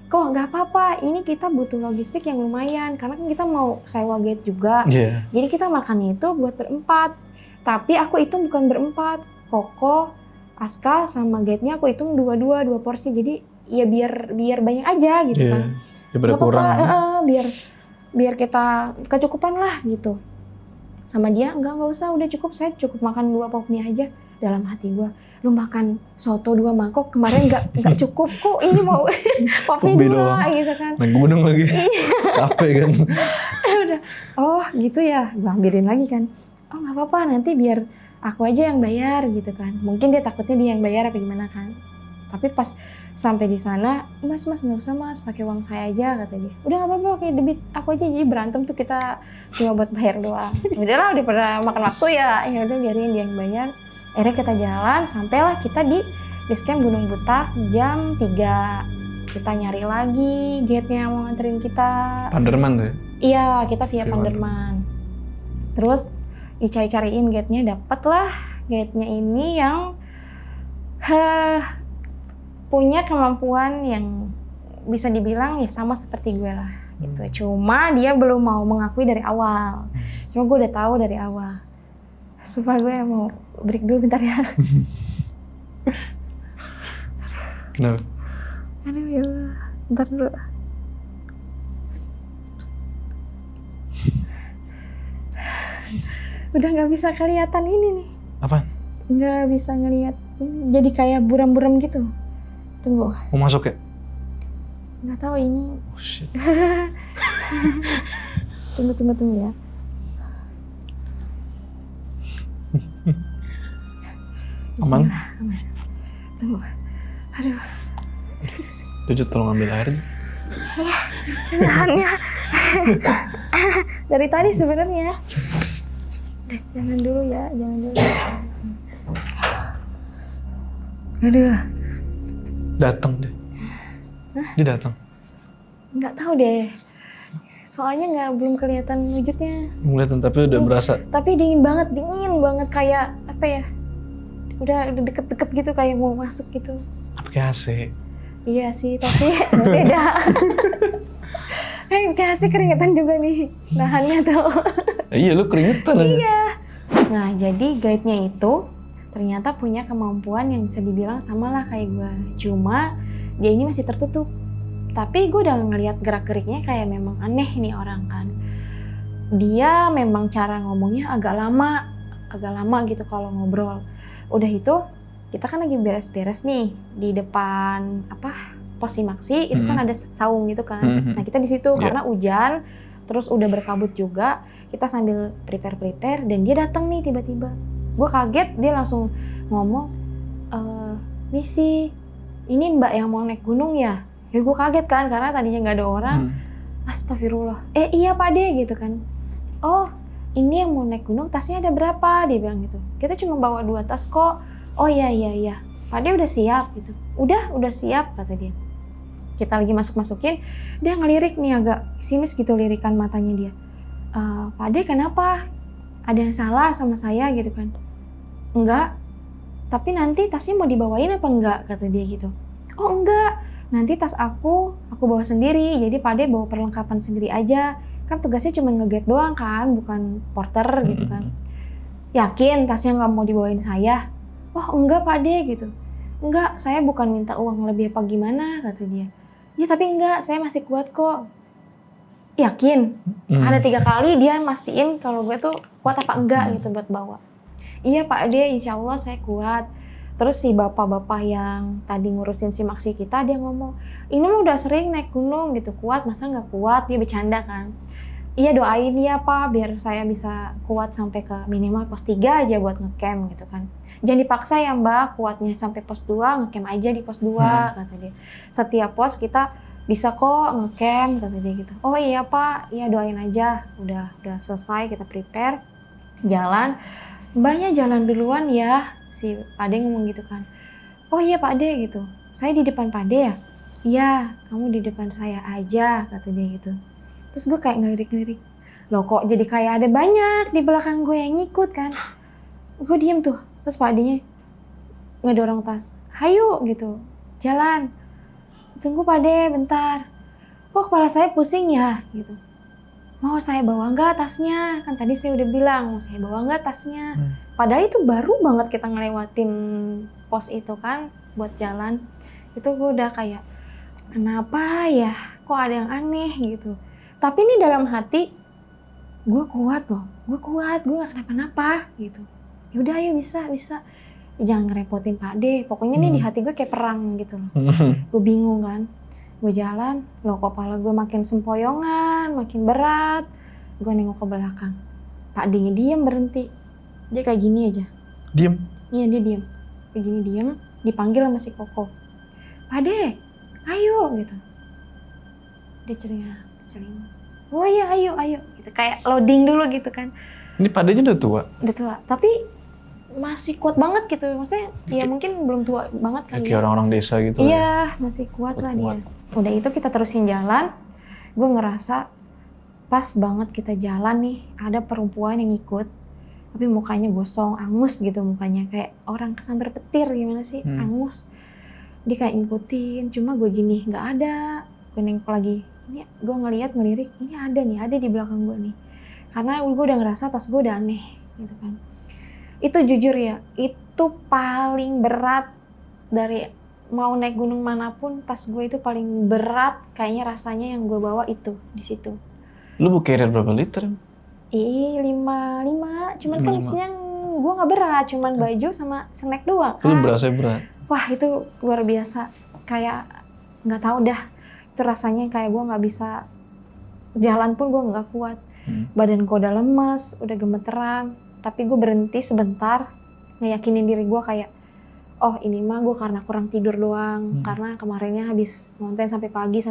A: Kok nggak apa-apa, ini kita butuh logistik yang lumayan. Karena kan kita mau sewa gate juga.
B: Yeah.
A: Jadi kita makan itu buat berempat. Tapi aku hitung bukan berempat. Koko, Aska sama gate-nya aku hitung dua porsi. Jadi ya biar banyak aja gitu kan.
B: Daripada kurang.
A: Biar kita kecukupan lah gitu. Sama dia enggak usah, udah cukup, saya cukup makan 2 pop mie aja. Dalam hati gua, lu makan soto 2 mangkok kemarin enggak cukup kok, ini mau pop mie 2 gitu kan.
B: Naik gunung lagi. Capek kan.
A: Udah. Oh, gitu ya. Gua ambilin lagi kan. Oh, enggak apa-apa, nanti biar aku aja yang bayar gitu kan. Mungkin dia takutnya dia yang bayar apa gimana kan. Tapi pas sampai di sana, mas nggak usah mas, pakai uang saya aja kata dia. Udah nggak apa-apa, kayak debit aku aja. Jadi berantem tuh kita cuma buat bayar doang. Udahlah, udah pada makan waktu ya udah biarin dia yang bayar. Akhirnya kita jalan, sampailah kita di base camp Gunung Butak jam 3. Kita nyari lagi gate-nya yang mau nganterin kita.
B: Panderman tuh?
A: Iya, kita via Panderman. Terus dicari-cariin gate-nya, dapet lah gate-nya ini yang punya kemampuan yang bisa dibilang ya sama seperti gue lah gitu. Cuma dia belum mau mengakui dari awal. Cuma gue udah tahu dari awal. Supaya gue mau break dulu bentar ya.
B: Kenapa?
A: Aduh ya Allah, bentar dulu. Udah nggak bisa kelihatan ini nih.
B: Apa?
A: Nggak bisa ngelihat ini. Jadi kayak buram-buram gitu. Tunggu.
B: Mau masuk ya?
A: Nggak tahu ini.
B: Oh shit.
A: Tunggu ya.
B: Aman?
A: Aman. Tunggu. Aduh.
B: Tujuh, tolong ambil air.
A: Nahannya. Dari tadi sebenarnya. Jangan dulu ya, Aduh.
B: Datang deh.
A: Hah?
B: Dia datang.
A: Nggak tahu deh. Soalnya belum kelihatan wujudnya.
B: Kelihatan tapi udah berasa.
A: Tapi dingin banget kayak apa ya? Udah deket-deket gitu kayak mau masuk gitu.
B: Pakai AC.
A: Iya sih, tapi beda. Pakai AC keringetan juga nih. Nahannya tuh.
B: Iya, lu keringetan aja.
A: Iya. Nah, jadi guide-nya itu ternyata punya kemampuan yang bisa dibilang sama lah kayak gue. Cuma dia ini masih tertutup. Tapi gue udah ngeliat gerak-geriknya kayak memang aneh nih orang kan. Dia memang cara ngomongnya agak lama gitu kalau ngobrol. Udah itu kita kan lagi beres-beres nih di depan pos Simaksi itu kan ada saung gitu kan. Nah kita di situ karena hujan, terus udah berkabut juga, kita sambil prepare dan dia datang nih tiba-tiba. Gue kaget, dia langsung ngomong, misi ini mbak yang mau naik gunung ya? Ya gue kaget kan karena tadinya nggak ada orang. Astagfirullah. Iya Pak De gitu kan. Oh ini yang mau naik gunung, tasnya ada berapa? Dia bilang gitu. Kita cuma bawa 2 tas kok. Oh iya. Pak De udah siap gitu. Udah siap kata dia. Kita lagi masukin, dia ngelirik nih agak sinis gitu lirikan matanya dia. Pak De kenapa? Ada yang salah sama saya gitu kan? Enggak. Tapi nanti tasnya mau dibawain apa enggak? Kata dia gitu. Oh enggak. Nanti tas aku bawa sendiri. Jadi Pak De bawa perlengkapan sendiri aja. Kan tugasnya cuma nge-gate doang kan, bukan porter gitu kan. Yakin tasnya nggak mau dibawain saya? Oh enggak Pak De gitu. Enggak, saya bukan minta uang lebih apa gimana kata dia. Ya tapi enggak, saya masih kuat kok. Yakin? Ada 3 kali dia mastiin kalau gue tuh kuat apa enggak gitu buat bawa. Iya Pak De, insya Allah saya kuat. Terus si bapak-bapak yang tadi ngurusin si Maksi kita, dia ngomong, ini mah udah sering naik gunung gitu, kuat masa nggak kuat? Dia bercanda kan. Iya doain ya Pak, biar saya bisa kuat sampai ke minimal pos 3 aja buat ngecamp gitu kan. Jangan dipaksa ya Mbak, kuatnya sampai pos 2, ngecamp aja di pos 2, kata dia. Setiap pos kita bisa kok ngecamp, kata dia gitu. Oh iya Pak, iya doain aja. Udah selesai, kita prepare, jalan. Mbaknya jalan duluan ya, si Pak De ngomong gitu kan. Oh iya Pak De gitu, saya di depan Pak De ya? Iya, kamu di depan saya aja, kata dia gitu. Terus gue kayak ngelirik-ngelirik, loh kok jadi kayak ada banyak di belakang gue yang ngikut kan. Gue diem tuh, terus Pak D-nya ngedorong tas, hayu gitu, jalan. Tunggu Pak D bentar, kok kepala saya pusing ya gitu. Mau saya bawa nggak tasnya? Kan tadi saya udah bilang, mau saya bawa nggak tasnya? Padahal itu baru banget kita ngelewatin pos itu kan, buat jalan. Itu gue udah kayak, kenapa ya, kok ada yang aneh gitu. Tapi ini dalam hati, gue kuat loh, gue gak kenapa-napa gitu. Yaudah ayo bisa. Jangan ngerepotin Pak D, pokoknya nih di hati gue kayak perang gitu loh. Gue bingung kan, gue jalan, loh kepala gue makin sempoyongan, makin berat. Gue nengok ke belakang, Pak D-nya diem berhenti. Dia kayak gini aja.
B: Diem?
A: Iya dia diem, kayak gini diem, dipanggil sama si Koko. Pak D, ayo gitu. Dia celing. Oh iya ayo gitu, kayak loading dulu gitu kan.
B: Ini Pak D-nya udah tua?
A: Udah tua, tapi masih kuat banget gitu. Maksudnya ya mungkin belum tua banget kali.
B: Kayak orang-orang desa gitu.
A: Iya, masih kuat lah dia. Udah itu kita terusin jalan. Gue ngerasa pas banget kita jalan nih, ada perempuan yang ikut. Tapi mukanya gosong, angus gitu mukanya. Kayak orang kesambar petir gimana sih, angus. Dia kayak ngikutin, cuma gue gini, gak ada. Gue nengok lagi. Ini gue ngelirik, ini ada di belakang gue nih. Karena gue udah ngerasa tas gue udah aneh gitu kan. Itu jujur ya, itu paling berat dari mau naik gunung manapun, tas gue itu paling berat kayaknya rasanya yang gue bawa itu di situ.
B: Lu bawa carrier berapa liter?
A: 5, cuman kan isinya gue nggak berat, cuman baju sama snack doang kan.
B: Lu berasa berat?
A: Wah itu luar biasa, kayak nggak tahu dah. Itu rasanya kayak gue nggak bisa jalan pun gue nggak kuat. Badan gue udah lemes, udah gemeteran. Tapi gue berhenti sebentar, ngeyakinin diri gue kayak, oh ini mah gue karena kurang tidur doang. Karena kemarinnya habis ngonten sampai pagi.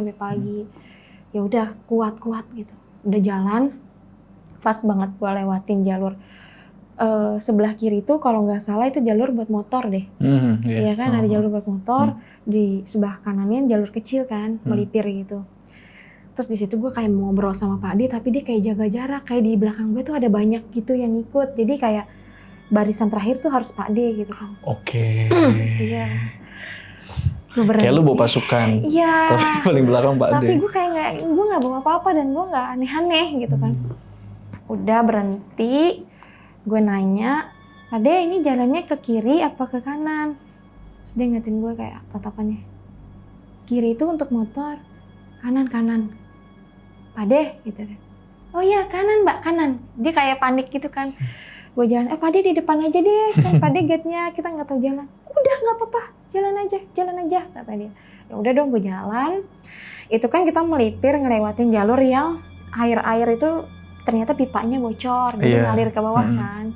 A: Ya udah kuat gitu. Udah jalan, pas banget gue lewatin jalur sebelah kiri itu kalau nggak salah itu jalur buat motor deh. Iya kan ada jalur buat motor, di sebelah kanannya jalur kecil kan, melipir gitu. Terus di situ gue kayak mau ngobrol sama Pak D, tapi dia kayak jaga jarak, kayak di belakang gue tuh ada banyak gitu yang ngikut. Jadi kayak barisan terakhir tuh harus Pak D gitu kan.
B: Oke.
A: Iya. Kayak
B: lu bawa pasukan.
A: Iya.
B: Tapi paling belakang Pak D.
A: Tapi gue kayak gue nggak bawa apa-apa dan gue nggak aneh-aneh gitu kan. Udah berhenti, gue nanya, Pak D ini jalannya ke kiri apa ke kanan? Terus dia ngatin gue kayak tatapannya, kiri itu untuk motor, kanan. Pak D gitu kan. Oh iya kanan Mbak, kanan. Dia kayak panik gitu kan. Gue jalan, Pak D di depan aja deh, kan Pak D gate-nya kita nggak tahu jalan. Udah nggak apa-apa, jalan aja kata dia. Ya udah dong gue jalan. Itu kan kita melipir ngelewatin jalur yang air itu ternyata pipanya bocor, jadi ngalir ke bawah kan.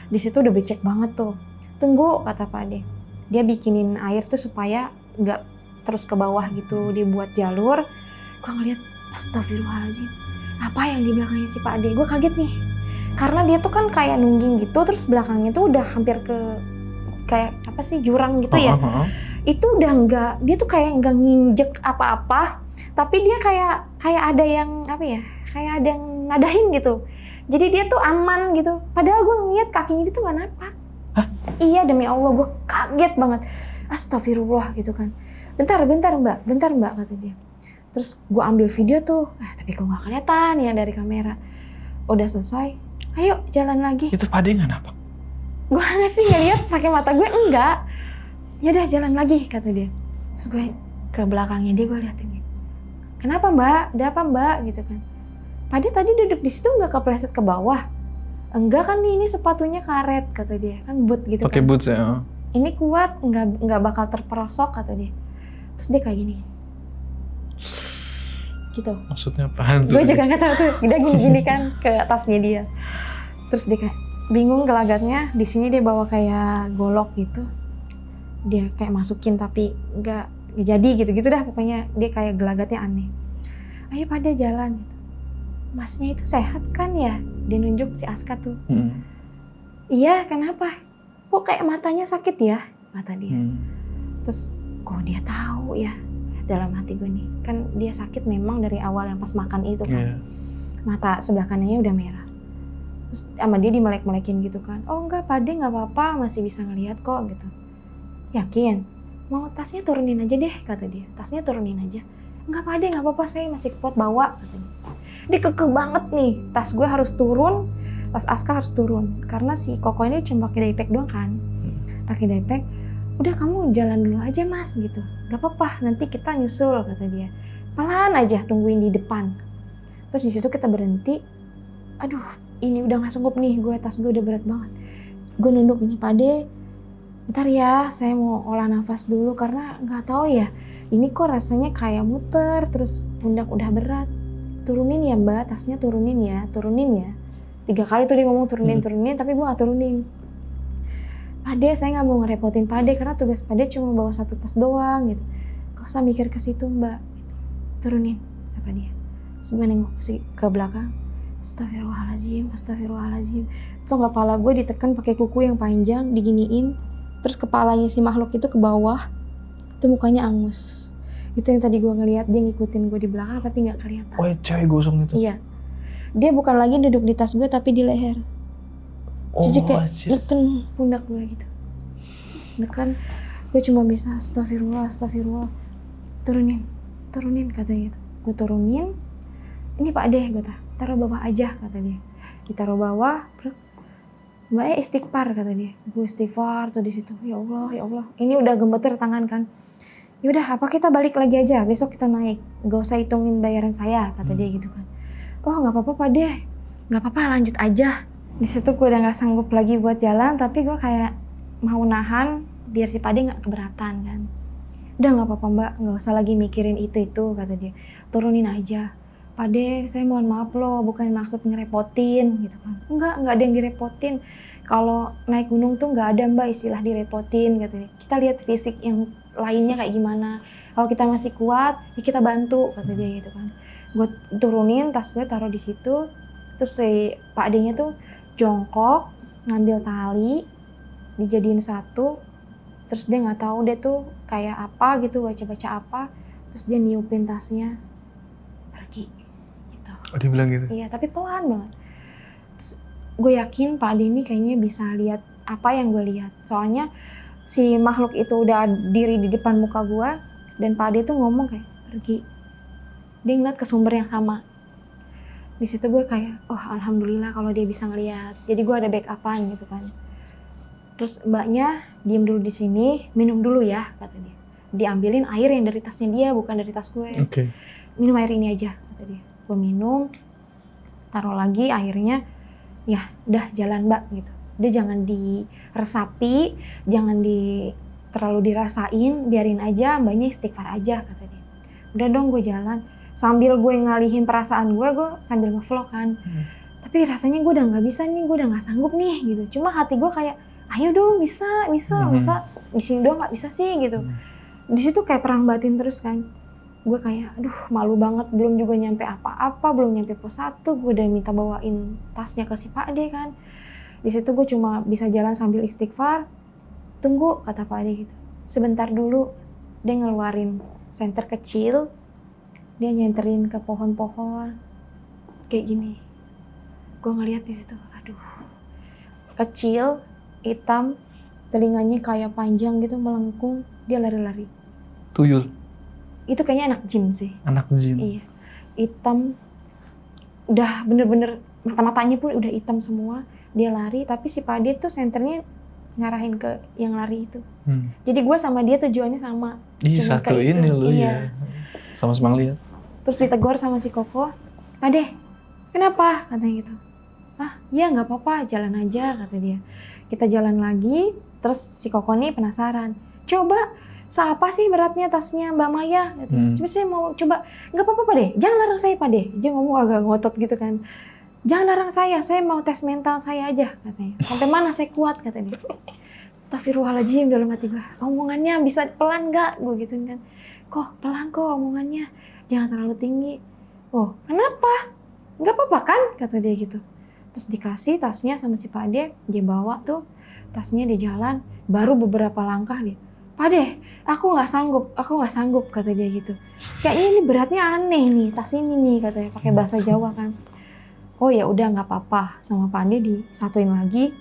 A: Di situ udah becek banget tuh. Tunggu kata Pak D. Dia bikinin air tuh supaya nggak terus ke bawah gitu, dibuat jalur. Gue ngeliat, astagfirullahaladzim, apa yang di belakangnya si Pak D? Gue kaget nih, karena dia tuh kan kayak nungging gitu, terus belakangnya tuh udah hampir ke kayak apa sih jurang gitu ya. Itu udah nggak, dia tuh kayak nggak nginjek apa-apa, tapi dia kayak ada yang apa ya, kayak ada yang nadahin gitu. Jadi dia tuh aman gitu. Padahal gue ngeliat kakinya dia tuh nggak napak. Iya demi Allah gue kaget banget. Astagfirullah gitu kan. Bentar mbak kata dia. Terus gue ambil video tuh, tapi kok nggak kelihatan ya dari kamera. Udah selesai, ayo jalan lagi.
B: Itu Pak D nggak napak?
A: Gue nggak sih ngeliat pakai mata gue enggak. Ya udah jalan lagi kata dia. Terus gue ke belakangnya dia, gue liatin. Kenapa mbak? Ada apa mbak? Gitu kan. Pak D tadi duduk di situ nggak kepleset ke bawah? Enggak kan ini sepatunya karet kata dia, kan boot gitu.
B: Pakai
A: kan.
B: boots ya?
A: ini kuat, nggak bakal terperosok kata dia. Terus dia kayak gini gitu.
B: Maksudnya apaan tuh?
A: Gue juga nggak tahu tuh, dia gini-gini kan ke tasnya dia. Terus dia kayak bingung gelagatnya. Di sini dia bawa kayak golok gitu, dia kayak masukin tapi nggak jadi gitu dah pokoknya. Dia kayak gelagatnya aneh. Ayo pada jalan gitu. Masnya itu sehat kan ya? Dia nunjuk si Aska tuh. Iya, kenapa? Kok kayak matanya sakit ya? Kata dia. Terus kok dia tahu ya? Dalam hati gue nih, kan dia sakit memang dari awal yang pas makan itu kan. Mata sebelah kanannya udah merah. Terus sama dia dimelek-melekin gitu kan. Oh enggak, Pade nggak apa-apa, masih bisa ngelihat kok gitu. Yakin? Mau tasnya turunin aja deh, kata dia. Tasnya turunin aja. Enggak Pade, nggak apa-apa, saya masih kuat bawa, katanya. Dia kekeh banget nih, tas gue harus turun, tas Aska harus turun. Karena si Koko ini cuma pakai daypack doang kan. Pakai daypack. Udah kamu jalan dulu aja mas gitu. Gak apa-apa, nanti kita nyusul, kata dia. Pelan aja, tungguin di depan. Terus di situ kita berhenti. Aduh, ini udah gak sanggup nih, tas gue udah berat banget. Gue nunduk ini, Pade, bentar ya, saya mau olah nafas dulu karena gak tahu ya. Ini kok rasanya kayak muter, terus pundak udah berat. Turunin ya mbak, tasnya turunin ya. 3 kali tuh dia ngomong turunin, tapi gue gak turunin. Pade, saya nggak mau ngerepotin Pade karena tugas Pade cuma bawa 1 tas doang gitu. Gak usah mikir ke situ mbak. Gitu. Turunin, kata dia. Terus gue nengok ke belakang. Astagfirullahaladzim, astagfirullahaladzim. Terus kepala gue ditekan pakai kuku yang panjang, diginiin. Terus kepalanya si makhluk itu ke bawah. Itu mukanya angus. Itu yang tadi gue ngeliat, dia ngikutin gue di belakang tapi nggak kelihatan.
B: Oh, cewek gosong itu?
A: Iya. Dia bukan lagi duduk di tas gue tapi di leher. Jadi kayak neken pundak gue gitu. Neken, gue cuma bisa astagfirullah. Turunin katanya gitu. Gue turunin. Ini Pak Deh, gue taruh bawah aja, kata dia. Ditaruh bawah, Mbak istighfar, kata dia. Gue istighfar tuh di situ. Ya Allah. Ini udah gemeter tangan kan. Yaudah, apa kita balik lagi aja, besok kita naik. Gak usah hitungin bayaran saya, kata dia gitu kan. Oh nggak apa-apa Pak Deh, nggak apa-apa lanjut aja. Di situ gue udah nggak sanggup lagi buat jalan, tapi gue kayak mau nahan biar si Pade nggak keberatan kan. Udah nggak apa-apa mbak, nggak usah lagi mikirin itu kata dia. Turunin aja. Pade, saya mohon maaf loh, bukan maksud ngerepotin gitu kan. Enggak ada yang direpotin. Kalau naik gunung tuh nggak ada mbak istilah direpotin katanya. Kita lihat fisik yang lainnya kayak gimana. Kalau kita masih kuat, ya kita bantu kata dia gitu kan. Gue turunin tas gue, taruh di situ. Terus si Pak D-nya tuh jongkok, ngambil tali, dijadiin satu, terus dia nggak tahu dia tuh kayak apa gitu, baca apa, terus dia niupin tasnya, pergi, gitu.
B: Oh dia bilang gitu?
A: Iya, tapi pelan banget. Terus, gue yakin Pak Ade ini kayaknya bisa lihat apa yang gue lihat, soalnya si makhluk itu udah diri di depan muka gue, dan Pak Ade tuh ngomong kayak pergi. Dia ngeliat ke sumber yang sama. Di situ gue kayak, oh alhamdulillah kalau dia bisa ngeliat. Jadi gue ada backupan gitu kan. Terus mbaknya diem dulu di sini, minum dulu ya kata dia. Diambilin air yang dari tasnya dia, bukan dari tas gue.
B: Okay.
A: Minum air ini aja kata dia. Gue minum, taruh lagi airnya. Ya udah jalan mbak gitu. Dia jangan diresapi, jangan terlalu dirasain, biarin aja mbaknya istighfar aja kata dia. Udah dong gue jalan. Sambil gue ngalihin perasaan gue sambil ngevlog kan. Tapi rasanya gue udah gak bisa nih, gue udah gak sanggup nih gitu. Cuma hati gue kayak, ayo dong bisa, masa di sini doang gak bisa sih gitu. Di situ kayak perang batin terus kan. Gue kayak, aduh malu banget, belum juga nyampe apa-apa, belum nyampe pos 1, gue udah minta bawain tasnya ke si Pak D kan. Di situ gue cuma bisa jalan sambil istighfar. Tunggu, kata Pak D gitu. Sebentar dulu, dia ngeluarin senter kecil. Dia nyenterin ke pohon-pohon kayak gini. Gue ngeliat di situ, aduh, kecil, hitam, telinganya kayak panjang gitu melengkung. Dia lari-lari.
B: Tuyul?
A: Itu kayaknya anak jin sih.
B: Anak jin?
A: Iya, hitam, udah bener-bener mata-matanya pun udah hitam semua. Dia lari, tapi si Pade tuh senternya ngarahin ke yang lari itu. Jadi gue sama dia tujuannya sama.
B: Ih, satu ini lu ya. Sama-sama ngeliat.
A: Terus ditegur sama si Koko, Pade, kenapa? Katanya gitu. Ah, iya nggak apa-apa, jalan aja, kata dia. Kita jalan lagi, Terus si Koko nih penasaran, coba seapa sih beratnya tasnya Mbak Maya? Coba saya mau coba, nggak apa-apa Pak De, jangan larang saya Pak De. Dia ngomong agak ngotot gitu kan. Jangan larang saya mau tes mental saya aja katanya. Sampai mana saya kuat kata dia. Astagfirullahaladzim dalam hati gue. Omongannya bisa pelan nggak? Gue gitu kan. Kok pelan kok omongannya, jangan terlalu tinggi. Oh kenapa? Nggak apa-apa kan? Kata dia gitu. Terus dikasih tasnya sama si Pak De, dia bawa tuh tasnya di jalan. Baru beberapa langkah dia, Pak De, aku nggak sanggup kata dia gitu. Kayaknya ini beratnya aneh nih, tas ini nih katanya, pakai bahasa Jawa kan. Oh ya udah nggak apa-apa, sama Pak De disatuin lagi.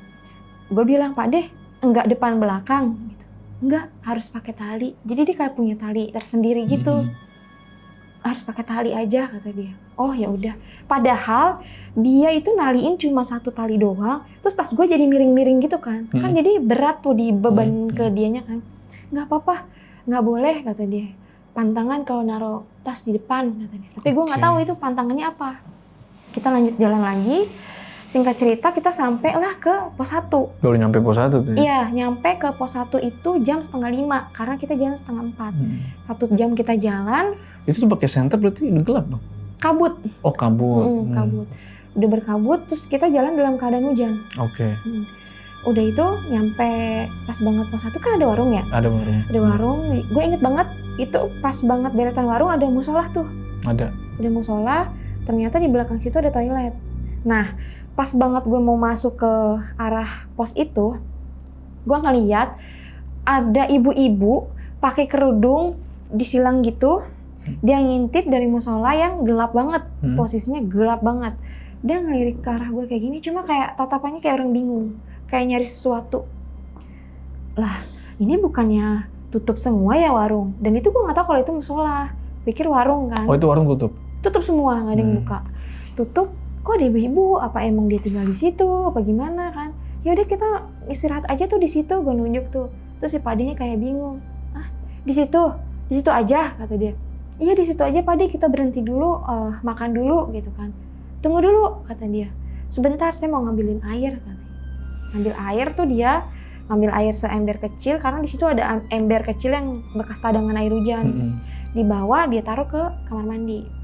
A: Gue bilang Pak De, enggak depan belakang gitu. Enggak, harus pakai tali. Jadi dia kayak punya tali tersendiri gitu. Harus pakai tali aja kata dia. Oh ya udah. Padahal dia itu naliin cuma satu tali doang. Terus tas gue jadi miring-miring gitu kan. Kan jadi berat tuh di beban ke dianya kan. Nggak apa-apa, nggak boleh kata dia. Pantangan kalau naruh tas di depan kata dia. Tapi gue nggak tahu itu pantangannya apa. Kita lanjut jalan lagi. Singkat cerita kita sampailah ke pos 1.
B: Baru nyampe pos 1 tuh ya?
A: Iya, nyampe ke pos 1 itu jam 4:30 karena kita jalan 4:30. 1 jam kita jalan.
B: Itu tuh pakai senter berarti udah gelap dong?
A: Kabut.
B: Oh kabut.
A: Kabut. Udah berkabut terus kita jalan dalam keadaan hujan.
B: Oke.
A: Udah itu nyampe pas banget pos 1 kan ada warung ya?
B: Ada warung.
A: Ada warung. Gue inget banget itu pas banget deretan warung ada musola tuh.
B: Ada
A: musola. Ternyata di belakang situ ada toilet. Nah, pas banget gue mau masuk ke arah pos itu, gue ngeliat ada ibu-ibu pakai kerudung disilang gitu. Dia ngintip dari musola yang gelap banget, posisinya gelap banget. Dia ngelirik ke arah gue kayak gini, cuma kayak tatapannya kayak orang bingung, kayak nyari sesuatu. Lah, ini bukannya tutup semua ya warung? Dan itu gue nggak tahu kalau itu musola, pikir warung kan.
B: Oh itu warung tutup?
A: Tutup semua, nggak ada yang buka. Tutup. Kok ada ibu-ibu? Apa emang dia tinggal di situ? Apa gimana kan? Ya udah kita istirahat aja tuh di situ, gue nunjuk tuh. Terus si Padinya kayak bingung. Ah, di situ aja kata dia. Iya di situ aja Padi, kita berhenti dulu, makan dulu gitu kan. Tunggu dulu kata dia. Sebentar saya mau ngambilin air katanya. Ngambil air tuh dia, ngambil air seember kecil karena di situ ada ember kecil yang bekas tadangan air hujan. Dibawa dia taruh ke kamar mandi.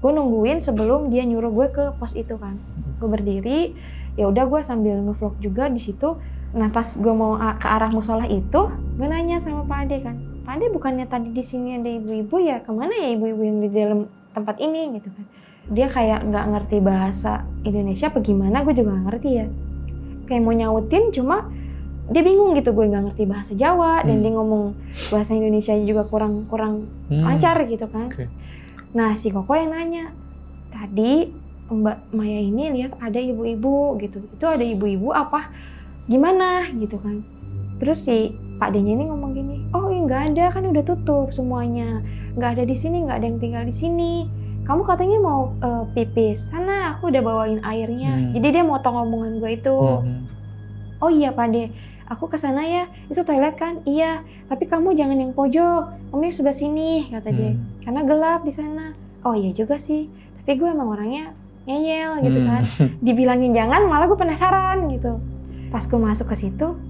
A: Gue nungguin sebelum dia nyuruh gue ke pos itu kan. Gue berdiri, ya udah gue sambil ngevlog juga di situ. Nah pas gue mau ke arah musola itu, gue nanya sama Pak Ade kan, Pak Ade bukannya tadi di sini ada ibu-ibu ya? Kemana ya ibu-ibu yang di dalam tempat ini gitu kan? Dia kayak nggak ngerti bahasa Indonesia apa gimana? Gue juga nggak ngerti ya. Kayak mau nyautin cuma dia bingung gitu, gue nggak ngerti bahasa Jawa dan dia ngomong bahasa Indonesia juga kurang lancar gitu kan. Nah si Koko yang nanya, tadi Mbak Maya ini lihat ada ibu-ibu gitu, itu ada ibu-ibu apa gimana gitu kan. Terus si Pak D-nya ini ngomong gini, oh nggak ada kan udah tutup semuanya, nggak ada di sini, nggak ada yang tinggal di sini. Kamu katanya mau pipis, sana aku udah bawain airnya. Jadi dia motong omongan gue itu. Oh iya Pak D, aku kesana ya, itu toilet kan? Iya, tapi kamu jangan yang pojok, kamu yang sebelah sini, kata dia. Karena gelap di sana. Oh iya juga sih, tapi gue emang orangnya ngeyel gitu kan. Dibilangin jangan, malah gue penasaran gitu. Pas gue masuk ke situ,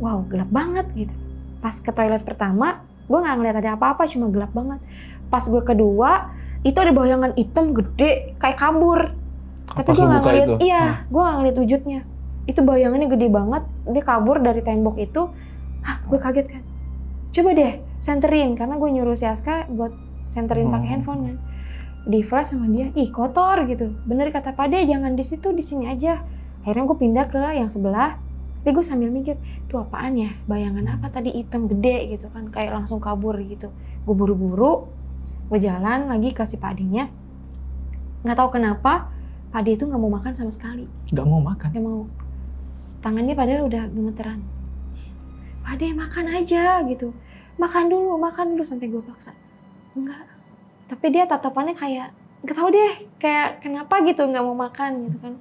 A: wow gelap banget gitu. Pas ke toilet pertama, gue nggak ngeliat ada apa-apa, cuma gelap banget. Pas gue kedua, itu ada bayangan hitam gede, kayak kabur. Tapi gue nggak ngeliat, iya, gue nggak ngeliat wujudnya. Itu bayangannya gede banget, dia kabur dari tembok itu. Hah, gue kaget kan. Coba deh senterin, karena gue nyuruh si Aska buat senterin pakai handphone kan. Di flash sama dia, ih kotor gitu. Bener kata Pak De, jangan di situ, di sini aja. Akhirnya gue pindah ke yang sebelah. Tapi gue sambil mikir, itu apaan ya? Bayangan apa tadi hitam gede gitu kan, kayak langsung kabur gitu. Gue buru-buru, gue jalan lagi ke si Pak De-nya. Nggak tahu kenapa, Pak De itu nggak mau makan sama sekali.
B: Nggak mau makan?
A: Nggak mau. Tangannya padahal udah gemeteran. Pak De makan aja gitu. Makan dulu sampai gue paksa. Enggak. Tapi dia tatapannya kayak, nggak tahu deh, kayak kenapa gitu nggak mau makan gitu kan.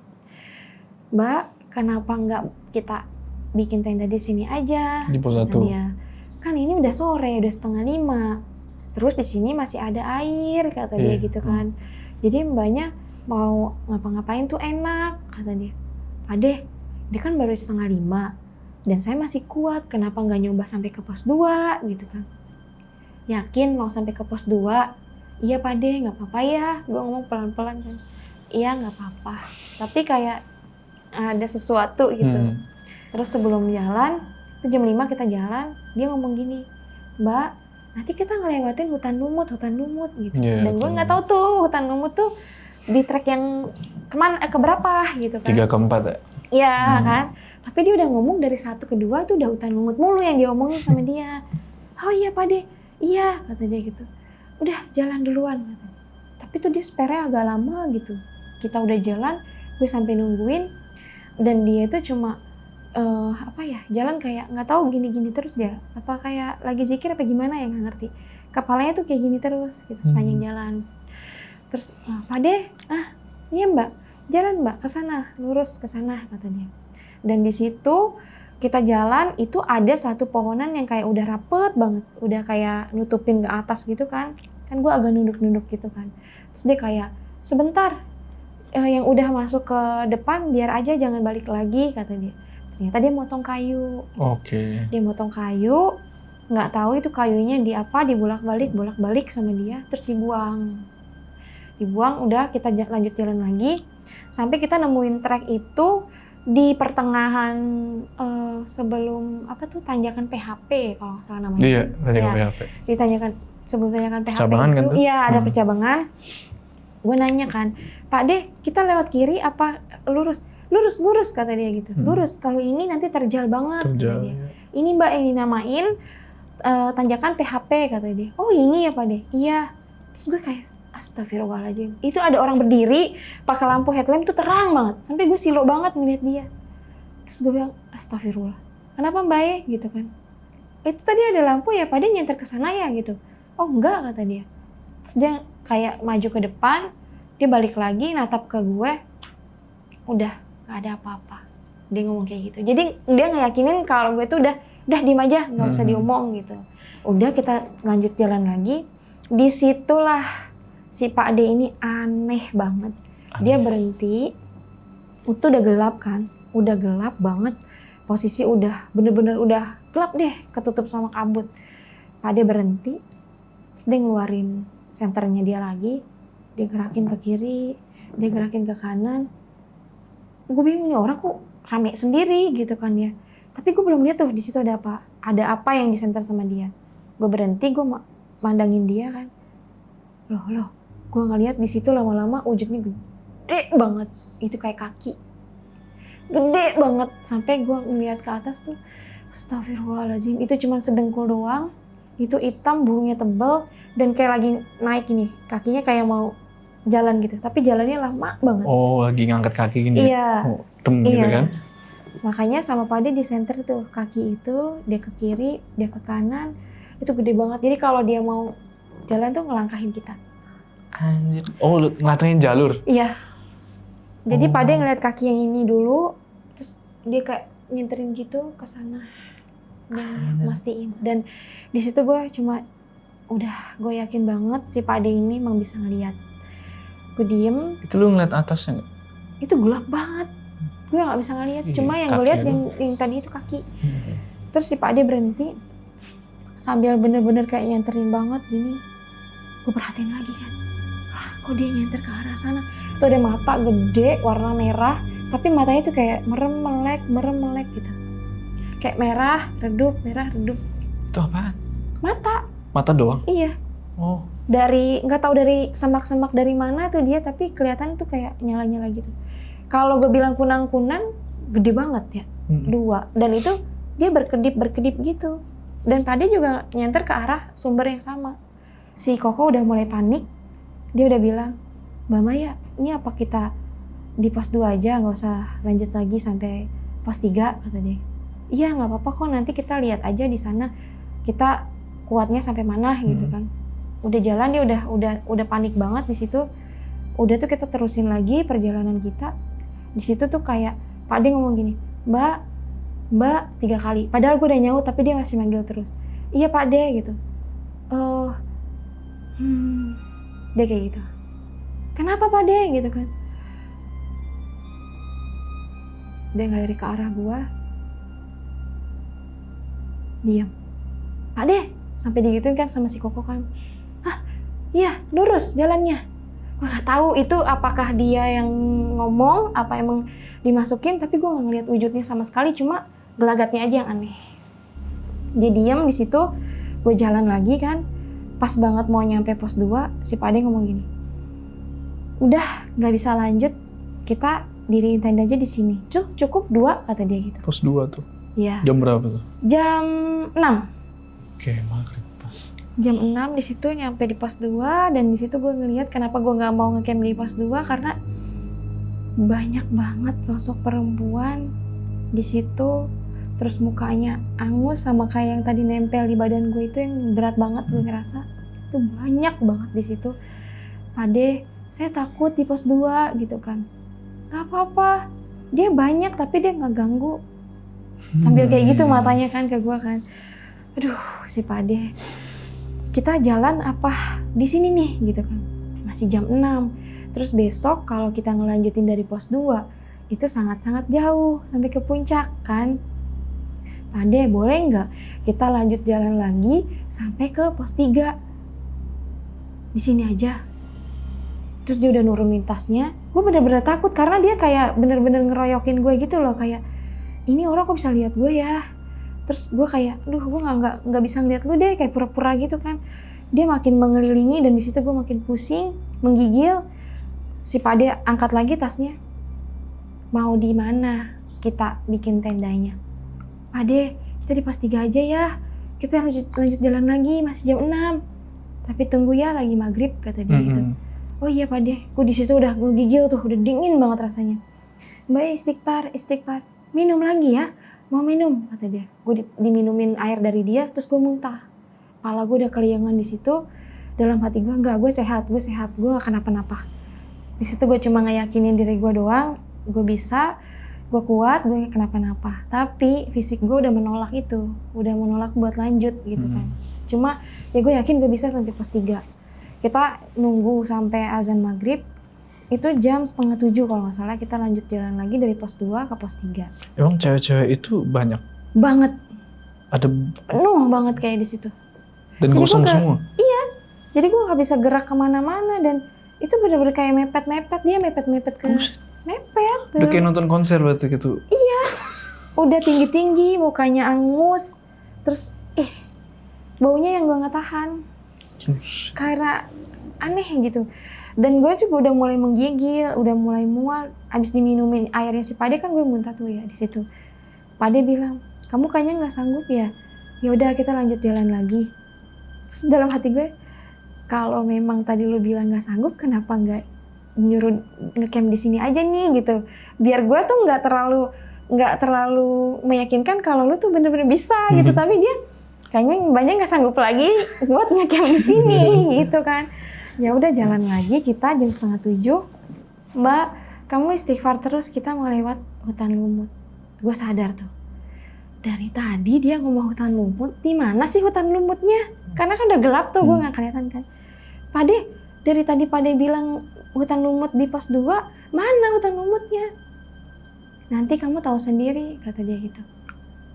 A: Mbak, kenapa nggak kita bikin tenda di sini aja?
B: Di pos 1.
A: Dia, kan ini udah sore, udah 4:30. Terus di sini masih ada air, kata dia gitu kan. Jadi mbaknya mau ngapa-ngapain tuh enak, kata dia. Pak De, dia kan baru 4:30. Dan saya masih kuat, kenapa nggak nyoba sampai ke pos 2 gitu kan. Yakin mau sampai ke pos 2? Iya Pak De, nggak apa-apa ya. Gue ngomong pelan-pelan kan. Iya nggak apa-apa. Tapi kayak ada sesuatu gitu. Terus sebelum jalan, itu jam 5 kita jalan, dia ngomong gini, Mbak, nanti kita ngelewatin hutan lumut gitu. Dan gue nggak tahu tuh hutan lumut tuh di trek yang kemana, keberapa gitu kan.
B: 3 ke 4 ya?
A: Iya kan. Tapi dia udah ngomong dari 1 ke 2 tuh udah hutan lumut mulu yang dia omongin sama dia. Oh iya Pak De, iya kata dia gitu. Udah jalan duluan kata. Tapi tuh dia spare-nya agak lama gitu. Kita udah jalan, gue sampai nungguin dan dia itu cuma jalan kayak nggak tahu gini-gini terus dia. Apa kayak lagi zikir apa gimana ya nggak ngerti. Kepalanya tuh kayak gini terus gitu sepanjang jalan. Terus Pak De, iya Mbak, jalan Mbak ke sana, lurus ke sana kata dia. Dan di situ kita jalan itu ada satu pohonan yang kayak udah rapet banget, udah kayak nutupin ke atas gitu kan. Kan gue agak nunduk-nunduk gitu kan. Terus dia kayak sebentar, yang udah masuk ke depan biar aja jangan balik lagi kata dia. Ternyata dia motong kayu.
B: Oke.
A: Dia motong kayu, nggak tahu itu kayunya di apa, dibolak-balik sama dia, terus dibuang. Udah kita lanjut jalan lagi, sampai kita nemuin trek itu di pertengahan sebelum tanjakan PHP kalau nggak salah namanya.
B: Iya, tanjakan PHP.
A: Di tanjakan sebelum tanjakan PHP
B: percabangan
A: itu,
B: kan
A: iya ada percabangan. Gue nanya kan, Pak De, kita lewat kiri apa lurus? Lurus kata dia gitu. Lurus. Kalau ini nanti terjal banget kata dia. Ini Mbak yang dinamain tanjakan PHP kata dia. Oh ini ya Pak De? Iya. Terus gue kayak astagfirullahaladzim. Itu ada orang berdiri pakai lampu headlamp tuh terang banget. Sampai gue silo banget ngeliat dia. Terus gue bilang astagfirullah. Kenapa Mbak ya gitu kan? Itu tadi ada lampu ya Pak De nyenter ke sana ya gitu. Oh enggak kata dia. Terus dia kayak maju ke depan. Dia balik lagi natap ke gue. Udah gak ada apa-apa. Dia ngomong kayak gitu. Jadi dia ngeyakinin kalau gue tuh udah diem aja, nggak usah diomong gitu. Udah kita lanjut jalan lagi. Disitulah si Pak D ini aneh banget. Dia berhenti. Itu udah gelap kan, udah gelap banget. Posisi udah bener-bener udah gelap deh, ketutup sama kabut. Pak D berhenti. Terus dia ngeluarin senternya dia lagi. Dia gerakin ke kiri, dia gerakin ke kanan. Gue bingung nih orang kok rame sendiri gitu kan ya. Tapi gue belum lihat tuh di situ ada apa. Ada apa yang disenter sama dia. Gue berhenti, gue mandangin dia kan. Loh, gue ngeliat di situ lama-lama wujudnya gede banget. Itu kayak kaki. Gede banget. Sampai gue ngeliat ke atas tuh. Astagfirullahaladzim. Itu cuma sedengkul doang. Itu hitam, bulunya tebal. Dan kayak lagi naik gini. Kakinya kayak mau jalan gitu, tapi jalannya lama banget.
B: Oh, lagi ngangkat kaki gini.
A: Iya.
B: Gitu kan.
A: Makanya sama Pak De di center tuh, kaki itu dia ke kiri, dia ke kanan, itu gede banget. Jadi kalau dia mau jalan tuh ngelangkahin kita.
B: Anjir. Oh, ngelangkahin jalur?
A: Iya. Jadi Pak De ngeliat kaki yang ini dulu, terus dia kayak nyenterin gitu ke sana. Dia mastiin. Dan di situ gue gue yakin banget si Pak De ini emang bisa ngeliat. Gue diem.
B: Itu lu ngeliat atasnya nggak?
A: Itu gelap banget. Gue nggak bisa ngeliat. Cuma yang gue lihat yang tadi itu kaki. Terus si Pak De berhenti sambil bener-bener kayak nyenterin banget gini. Gue perhatiin lagi kan. Kok dia nyenter ke arah sana? Tuh ada mata gede warna merah. Tapi matanya tuh kayak merem melek gitu. Kayak merah redup.
B: Itu apaan? Mata doang?
A: Iya.
B: Oh.
A: Nggak tahu dari semak-semak dari mana tuh dia, tapi kelihatan tuh kayak nyala-nyala gitu. Kalau gue bilang kunang-kunang, gede banget ya, 2. Dan itu dia berkedip gitu. Dan Pak De juga nyenter ke arah sumber yang sama. Si Koko udah mulai panik, dia udah bilang, Mbak Maya, ini apa kita di pos 2 aja, nggak usah lanjut lagi sampai pos 3, kata dia. Iya nggak apa-apa kok, nanti kita lihat aja di sana, kita kuatnya sampai mana gitu kan. Udah jalan dia udah panik banget di situ. Udah tuh kita terusin lagi perjalanan kita. Di situ tuh kayak Pak De ngomong gini, Mbak 3 kali. Padahal gue udah nyaut tapi dia masih manggil terus. Iya Pak De gitu. Dia kayak gitu. Kenapa Pak De gitu kan? Dia ngelirik ke arah gue. Diam. Pak De, sampai digituin kan sama si Koko kan. Hah, iya lurus jalannya. Gue gak tahu itu apakah dia yang ngomong, apa emang dimasukin, tapi gue gak ngeliat wujudnya sama sekali, cuma gelagatnya aja yang aneh. Dia diam di situ, gue jalan lagi kan, pas banget mau nyampe pos 2, si Pak De ngomong gini, udah gak bisa lanjut, kita diriin tenda aja di sini. Cukup 2 kata dia gitu.
B: Pos 2 tuh?
A: Iya.
B: Jam berapa tuh?
A: Jam 6.
B: Oke, maghrib pas.
A: Jam 6 di situ nyampe di pos 2 dan di situ gue ngeliat kenapa gue nggak mau ngecamp di pos 2 karena banyak banget sosok perempuan di situ, terus mukanya angus sama kayak yang tadi nempel di badan gue itu yang berat banget gue ngerasa itu banyak banget di situ. Pak De, saya takut di pos 2 gitu kan. Gak apa-apa, dia banyak tapi dia nggak ganggu. Sambil kayak gitu matanya kan ke gue kan. Aduh, si Pak De. Kita jalan apa di sini nih gitu kan. Masih jam 6. Terus besok kalau kita ngelanjutin dari pos 2 itu sangat-sangat jauh sampai ke puncak kan. Pak De, boleh nggak kita lanjut jalan lagi sampai ke pos 3? Di sini aja. Terus dia udah nurunin tasnya. Gue bener-bener takut karena dia kayak bener-bener ngeroyokin gue gitu loh, kayak ini orang kok bisa lihat gue ya. Terus gue kayak, aduh gue nggak bisa ngeliat lu deh, kayak pura-pura gitu kan. Dia makin mengelilingi dan di situ gue makin pusing, menggigil. Si Pak De angkat lagi tasnya. Mau di mana kita bikin tendanya? Pak De, kita di pos 3 aja ya. Kita lanjut jalan lagi, masih jam 6. Tapi tunggu ya, lagi maghrib kata dia gitu. Oh iya Pak De, gue di situ udah gue gigil tuh, udah dingin banget rasanya. Mbak istighfar, minum lagi ya. Mau minum kata dia. Gue diminumin air dari dia, terus gue muntah. Kepala gue udah keliangan di situ. Dalam hati gue enggak, gue sehat, gue gak kenapa-napa. Di situ gue cuma ngeyakinin diri gue doang, gue bisa, gue kuat, gue gak kenapa-napa. Tapi fisik gue udah menolak itu, udah menolak buat lanjut gitu kan. Cuma ya gue yakin gue bisa sampai pos 3. Kita nunggu sampai azan maghrib. Itu jam 6:30 kalau nggak salah, kita lanjut jalan lagi dari pos 2 ke pos 3.
B: Emang cewek-cewek itu banyak?
A: Banget.
B: Ada
A: penuh banget kayak di situ.
B: Dan kosong semua?
A: Iya. Jadi gue nggak bisa gerak kemana-mana dan itu bener-bener kayak mepet-mepet. Dia mepet-mepet ke... Mepet.
B: Udah kayak nonton konser berarti gitu?
A: Iya. Udah tinggi-tinggi, mukanya angus. Terus, baunya yang gue nggak tahan. Karena aneh gitu. Dan gue juga udah mulai menggigil, udah mulai mual. Abis diminumin airnya si Pak De kan gue muntah tuh ya di situ. Pak De bilang, kamu kayaknya nggak sanggup ya? Ya udah kita lanjut jalan lagi. Terus dalam hati gue, kalau memang tadi lu bilang nggak sanggup, kenapa nggak nyuruh ngecamp di sini aja nih gitu? Biar gue tuh nggak terlalu meyakinkan kalau lu tuh bener-bener bisa gitu. Tapi dia kayaknya banyak nggak sanggup lagi buat ngecamp di sini gitu kan. Ya udah jalan lagi kita jam 6:30. Mbak, kamu istighfar terus, kita mau lewat hutan lumut. Gue sadar tuh. Dari tadi dia ngomong hutan lumut, di mana sih hutan lumutnya? Karena kan udah gelap tuh, gue nggak kelihatan kan. Pak De, dari tadi Pak De bilang hutan lumut di pos 2, mana hutan lumutnya? Nanti kamu tahu sendiri, kata dia gitu.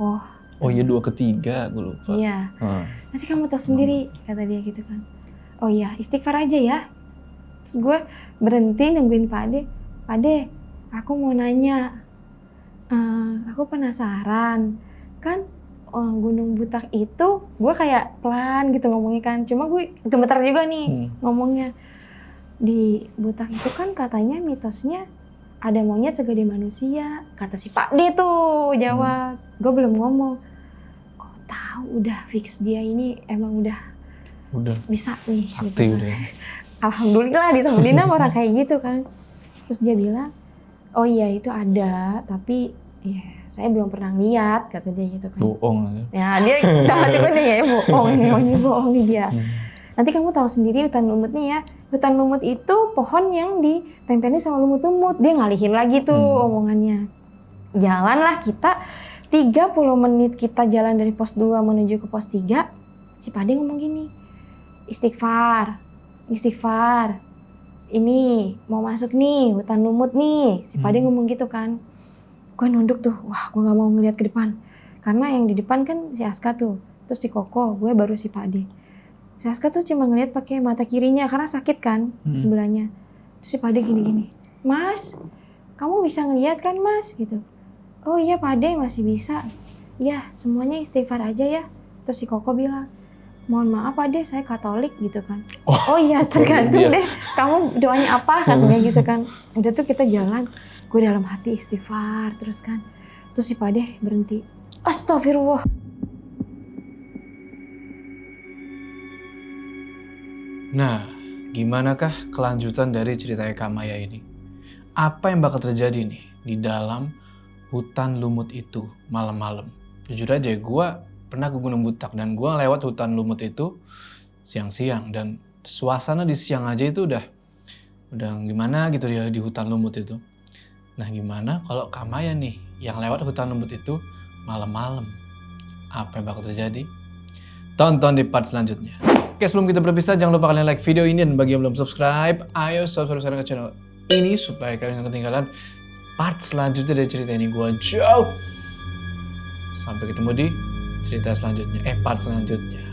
A: Oh
B: iya 2 ke 3, gue lupa.
A: Iya. Nanti kamu tahu sendiri, kata dia gitu kan. Oh iya, istighfar aja ya. Terus gue berhenti nungguin Pak De. Pak De, aku mau nanya. Aku penasaran. Kan Gunung Butak itu, gue kayak pelan gitu ngomongnya kan. Cuma gue gemetar juga nih ngomongnya. Di Butak itu kan katanya mitosnya ada monyet segede manusia. Kata si Pak De tuh jawab. Gue belum ngomong. Kok tahu udah fix dia ini emang udah bisa nih
B: sakti
A: gitu.
B: Udah.
A: Alhamdulillah ditemenin sama orang kayak gitu kan. Terus dia bilang, oh iya itu ada, tapi ya saya belum pernah lihat, kata dia gitu kan.
B: Bohong.
A: Ya dia udah hati gue nih ya bohong nih dia. Nanti kamu tahu sendiri hutan lumutnya ya. Hutan lumut itu pohon yang ditempelin sama lumut-lumut. Dia ngalihin lagi tuh omongannya. Jalanlah kita 30 menit kita jalan dari pos 2 menuju ke pos 3. Si Pak De ngomong gini, istighfar. Ini mau masuk nih hutan lumut nih. Si Pak De ngomong gitu kan. Gue nunduk tuh, wah gue gak mau ngeliat ke depan. Karena yang di depan kan si Aska tuh, terus si Koko, gue baru si Pade. Si Aska tuh cuma ngeliat pakai mata kirinya karena sakit kan sebelahnya. Terus si Pade gini-gini, Mas, kamu bisa ngeliat kan Mas? Gitu. Oh iya Pade masih bisa. Iya semuanya istighfar aja ya. Terus si Koko bilang, mohon maaf Pade saya Katolik gitu kan. Oh iya tergantung deh kamu doanya apa katanya gitu kan. Udah tuh kita jalan, gue dalam hati istighfar terus kan. Terus si Pade berhenti. Astagfirullah.
B: Nah, gimanakah kelanjutan dari cerita Kak Maya ini? Apa yang bakal terjadi nih di dalam hutan lumut itu malam-malam? Jujur aja, gue pernah ke Gunung Butak dan gue lewat hutan lumut itu siang-siang dan suasana di siang aja itu udah gimana gitu ya di hutan lumut itu. Nah gimana kalau Kak Maya nih yang lewat hutan lumut itu malam-malam? Apa yang bakal terjadi? Tonton di part selanjutnya. Oke, sebelum kita berpisah jangan lupa kalian like video ini dan bagi yang belum subscribe, ayo subscribe sekarang ke channel ini supaya kalian gak ketinggalan part selanjutnya dari cerita ini. Gua Joe. Sampai ketemu di cerita selanjutnya, part selanjutnya.